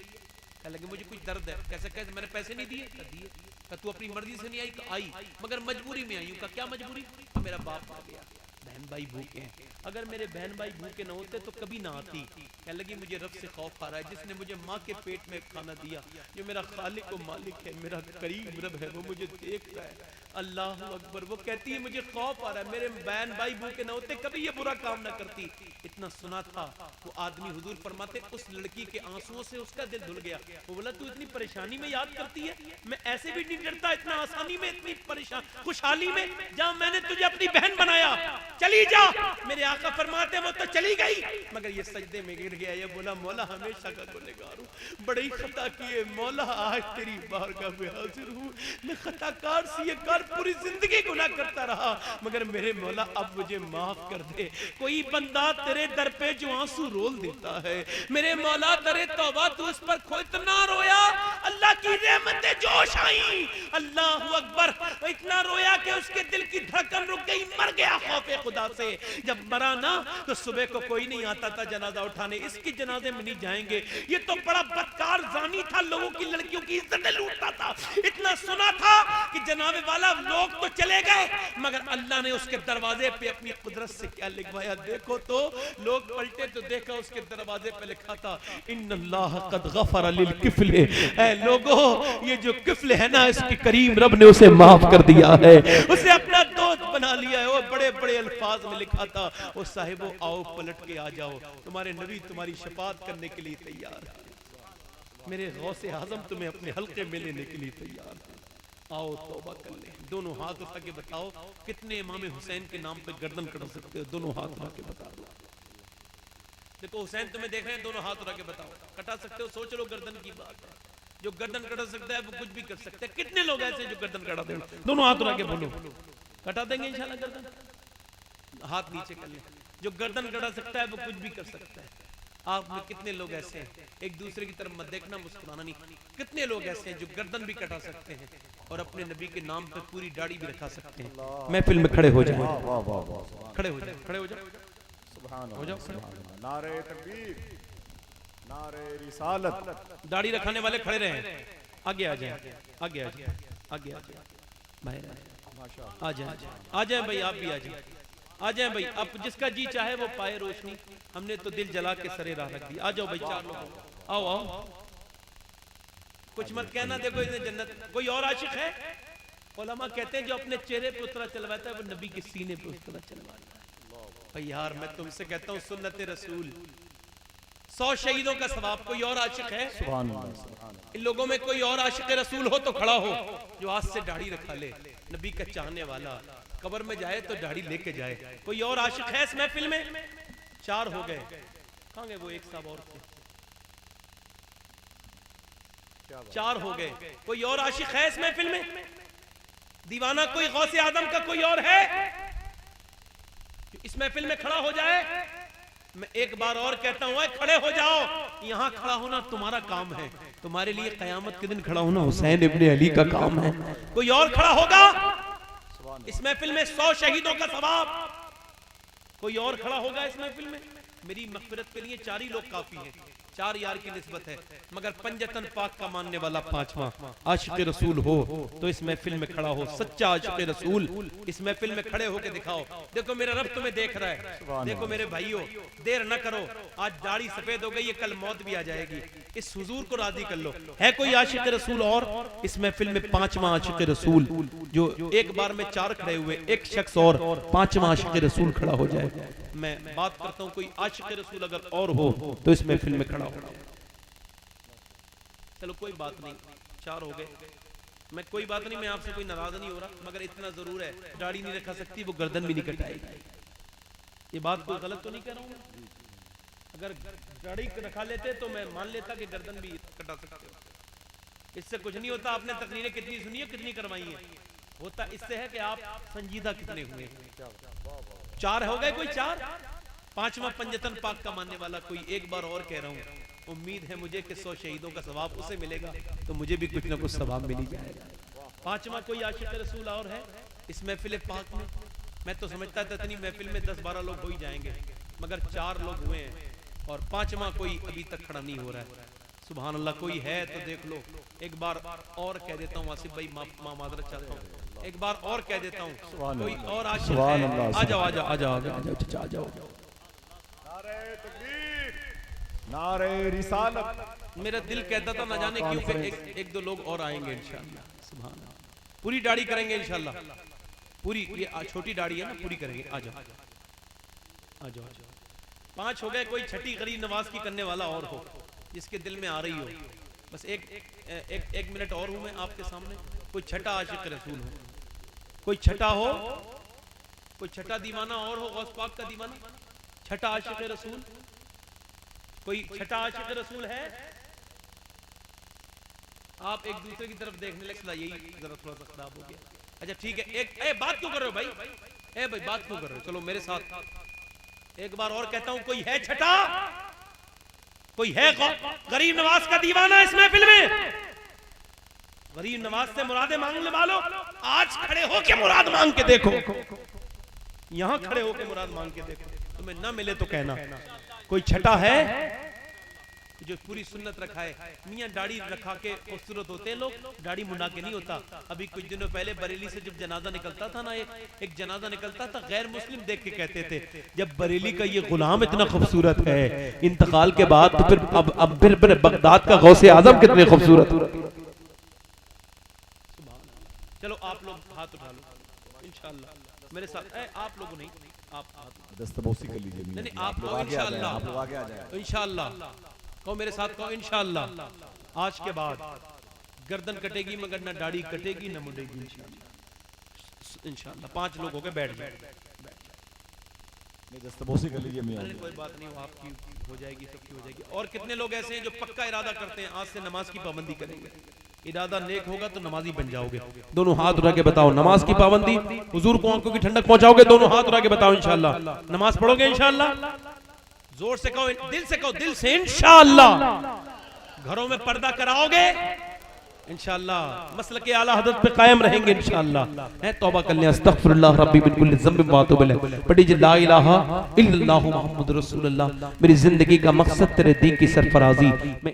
कहने लगे मुझे कुछ दर्द है। कैसे कैसे? मैंने पैसे नहीं दिए? कह दिए। कहा तू अपनी मर्जी से नहीं आई? आई मगर मजबूरी में आई हूँ। कहा क्या मजबूरी? मेरा बाप आ गया, बहन भाई भूखे हैं, अगर मेरे बहन भाई भूखे न होते तो कभी ना आती। कहने लगी मुझे रब से खौफ आ रहा है, जिसने मुझे माँ के पेट में खाना दिया, जो मेरा खालिक व मालिक है, मेरा करीम रब है, वो मुझे देख रहा है। अल्लाह अकबर। वो कहती है मुझे खौफ आ रहा है, मेरे बहन भाई भूखे न होते कभी ये बुरा काम ना करती। इतना सुना था वो आदमी, हुजूर फरमाते उस लड़की के आंसुओं से उसका दिल धुल गया। वो बोला तू इतनी परेशानी में याद करती है, मैं ऐसे भी नहीं डरता इतना आसानी में, इतनी परेशान खुशहाली में, जहां मैंने तुझे अपनी बहन बनाया, चली जा। मेरे आका फरमाते वो तो चली गई मगर ये सजदे में गिर गया, ये बोला मौला हमेशा का गुनहगार हूं, बड़ी खता की है मौला, आज तेरी बारगाह में हाजिर हूं, मैं खताकार सी ये कर पूरी जिंदगी गुनाह करता रहा, मगर मेरे मौला अब मुझे माफ कर दे। कोई बंदा तेरे दर पे जो आंसू रोल देता है, मेरे मौला करे तौबा तू उस पर खो, इतना रोया अल्लाह की रहमतें जोश आई, अल्लाह अकबर, इतना रोया कि उसके दिल की धड़कन रुक गई, मर गया खौफे खुदा से। जब मरा ना तो सुबह को कोई नहीं आता था जनाजा उठाने, इसके जनाजे में नहीं जाएंगे, ये तो बड़ा बदकार जानी था, लोगों की लड़कियों की इज्जतें लूटता था। इतना सुना था कि जनाबे वाला लोग तो चले गए मगर अल्लाह ने उसके दरवाजे पे अपनी कुदरत से क्या लिखवाया देखो तो, लोग पलटे तो देखा उसके दरवाजे पे लिखा था इन्नल्लाह कद गफर लिल किफल। ऐ लोगों, ये जो किफल है ना, इसकी करीम रब ने उसे माफ कर दिया है, उसे अपना दोस्त बना लिया है। वो बड़े बड़े अल्फाज में लिखा था, वो साहिबो आओ पलट के आ जाओ, तुम्हारे नबी तुम्हारी शफाअत करने के लिए तैयार है, मेरे गौसे आजम तुम्हें अपने हल्के में लेने के लिए तैयार है। आओ तौबा कर ले। दोनों हाथ उठा के बताओ कितने इमाम हुसैन के नाम पे गर्दन कटा सकते हो? दोनों हाथ उठा के बता दो। देखो हुसैन तुम्हें देख रहे हैं, दोनों हाथ उठा के बताओ कटा सकते हो? सोच लो, गर्दन की बात है, जो गर्दन कटा सकता है वो कुछ भी कर सकता है। कितने लोग ऐसे जो गर्दन कटा देंगे? दोनों हाथ उठा के बोलो, कटा देंगे इंशाल्लाह गर्दन। हाथ नीचे कर ले, जो गर्दन कटा सकता है वो कुछ भी कर सकता है। आप में कितने लोग ऐसे हैं, एक दूसरे की तरफ मत देखना, मुस्कुराना नहीं, कितने लोग ऐसे हैं जो गर्दन भी कटा सकते हैं और अपने नबी के नाम पे पूरी दाढ़ी भी रखा सकते हैं। महफिल में खड़े हो जाए, खड़े हो जाए, खड़े हो जाओ, सुभान हो जाओ, नारे तकबीर, नारे रिसालत। दाढ़ी रखने वाले खड़े रहे, आगे आ जाए, आगे आ जाए, आगे आ जाए, बाहर आ जाए, आ जाए भाई, आप भी आ जाए, आ जाए भाई, अब जिसका जी चाहे वो पाए रोशनी। हमने तो दिल जला के सरे राह रख दी। आ जाओ भाई, 4 लोग आओ, आओ, कुछ मत कहना। देखो इन्हें जन्नत। कोई और आशिक है? उलमा कहते हैं जो अपने चेहरे पे उतरा चलवाता है वो नबी के सीने पे उतरा चलवाता है। भाई यार मैं तुमसे कहता हूँ सुन्नत रसूल, 100 शहीदों का सवाब। कोई और आशिक है? सुभान अल्लाह। इन लोगों में कोई और आशिक रसूल हो तो खड़ा हो, जो आज से दाढ़ी रखा ले, नबी का चाहने वाला, कब्र में जाए तो दाढ़ी लेके जाए। कोई और आशिक है इस महफिल में? 4 हो गए, कहां गए वो एक साहब और थे? 4 हो गए। कोई और आशिक है इस महफिल में? दीवाना कोई गौसे आदम का कोई और है इस महफिल में खड़ा हो जाए? मैं एक बार और कहता हूं, खड़े हो जाओ। यहां खड़ा होना तुम्हारा काम है, तुम्हारे लिए कयामत के दिन खड़ा होना हुसैन इब्ने अली का काम है। कोई और खड़ा होगा इस महफिल में 100 शहीदों का सवाब, कोई और खड़ा होगा इस महफिल में? मेरी मग़फ़िरत के लिए 4 ही लोग काफी हैं, 4 यार की निस्बत है, मगर पंजतन पाक का मानने वाला 5वां आशिक रसूल हो तो इस महफिल में खड़ा हो। सच्चा आशिक रसूल इस महफिल में खड़े होके दिखाओ। देखो मेरा रब तुम्हें देख रहा है। देखो मेरे भाइयों, देर न करो, आज दाढ़ी सफेद हो गई है, कल मौत भी आ जाएगी। इस हुजूर को राजी कर लो। है कोई आशिक रसूल और इस महफिल में? 5वां आशिक रसूल जो एक बार में 4 खड़े हुए, एक शख्स और 5वां आशिक रसूल खड़ा हो जाए। मैं बात करता हूं, कोई आशिक रसूल अगर और हो तो इस महफिल में खड़ा हो। चलो कोई बात नहीं, 4 हो गए। मैं कोई बात नहीं, मैं आपसे कोई नाराज नहीं हो रहा, मगर इतना जरूर है, दाढ़ी नहीं रखा सकती वो गर्दन भी नहीं कटाएगी। ये बात कोई गलत तो नहीं कह रहा हूं? अगर दाढ़ी रखा लेते तो मैं मान लेता कि गर्दन भी कटा सकते हो। इससे कुछ नहीं होता। आपने तकरीरें कितनी सुनी है, कितनी करवाई है। होता इससे है कि आप संजीदा कितने हुए। 4 हो गए, कोई 4। 5वां पंजतन पाक का मानने वाला कोई। एक बार और कह रहा हूं, उम्मीद है मुझे कि 100 शहीदों का सवाब उसे मिलेगा तो मुझे भी कुछ ना कुछ सवाब मिल ही जाएगा। 5वां कोई आशिक रसूल और है इस महफिल पाक में? मैं तो समझता था इतनी महफिल में 10-12 लोग हो ही जाएंगे, मगर 4 लोग हुए हैं और 5वां कोई अभी तक खड़ा नहीं हो रहा है। सुभान अल्लाह। कोई है तो देख लो। एक बार और कह देता हूँ, आसिफ भाई माजरत चाहता हूँ, एक बार और कह देता हूँ, कोई और आशिक है? आ जाओ आ जाओ आ जाओ आ जाओ। नारे तकबीर, नारे रिसालत। मेरा दिल कहता था न जाने क्यों कि एक 2 लोग और आएंगे इंशाअल्लाह। सुभान अल्लाह। पूरी दाढ़ी करेंगे इंशाअल्लाह, पूरी। ये छोटी दाढ़ी है ना, पूरी करेंगे। आ जाओ आ जाओ। 5 हो गए। कोई छठी गरीब नवाज की करने वाला और हो जिसके दिल में आ रही हो? बस एक मिनट और हूं मैं आपके सामने। कोई छठा आशिक रसूल हो, कोई छठा हो, कोई छठा दीवाना और हो, गौस पाक का दीवाना, छठा आशिक रसूल। कोई छठा आशिक रसूल है? आप एक दूसरे की तरफ देखने लगे, यही जरा थोड़ा सा खराब हो गया। अच्छा ठीक है, एक बात क्यों कर रहे हो भाई? भाई बात क्यों कर रहे हो? चलो मेरे साथ एक बार और कहता हूं, कोई है छठा? कोई है गरीब नवाज का दीवाना इस महफिल में? गरीब नवाज से मुरादे मांगने वालों, आज खड़े हो के मुराद मांग के देखो। यहां खड़े हो के मुराद मांग के देखो, तुम्हें ना मिले तो कहना। कोई छठा है जो पूरी सुन्नत रखा है? मियां दाढ़ी रखा के खूबसूरत होते हैं लोग, दाढ़ी मुंडा के नहीं होता। अभी कुछ दिनों पहले बरेली से जब जनाजा निकलता था ना, एक जनाजा निकलता था, गैर मुस्लिम देख के कहते थे, जब बरेली का ये गुलाम इतना खूबसूरत है, इंतकाल के बाद तो फिर बगदाद का गौसे आजम कितने खूबसूरत। चलो आप लोग हाथ उठा लो इंशाअल्लाह मेरे साथ। आप लोगों नहीं, आप दस्तबोसी कर लीजिए। नहीं आप लोग इंशाअल्लाह, इंशाअल्लाह कहो मेरे साथ, कहो इंशाअल्लाह। आज के बाद गर्दन कटेगी मगर ना दाढ़ी कटेगी ना मुड़ेगी इंशाअल्लाह। इंशाअल्लाह 5 लोग हो गए, बैठ जाए। दस्तबोसी कर लीजिए मियां। कोई बात नहीं, वो आपकी हो जाएगी, सबकी हो जाएगी। और कितने लोग ऐसे हैं जो पक्का इरादा करते हैं आज से नमाज की पाबंदी करेंगे? इरादा नेक होगा तो नमाजी बन जाओगे। दोनों हाथ उठा के बताओ, नमाज की पाबंदी। हुजूर को आंखों की ठंडक पहुंचाओगे? दोनों हाथ उठा के बताओ इंशाअल्लाह। नमाज पढ़ोगे इंशाअल्लाह? जोर से कहो, दिल से कहो, दिल से इंशाअल्लाह। घरों में पर्दा कराओगे इंशाअल्लाह। मसलक आला हज़रत पे कायम रहेंगे इंशाअल्लाह। है तौबा कर लें, अस्तगफिरुल्लाह रब्बी मिन कुल्लि ज़ंबिन व अतूबु इलैह। पढ़ी जी ला इलाहा इल्लल्लाहु मुहम्मदुर रसूलुल्लाह। मेरी जिंदगी का मकसद तेरे दीन की सरफराजी। मैं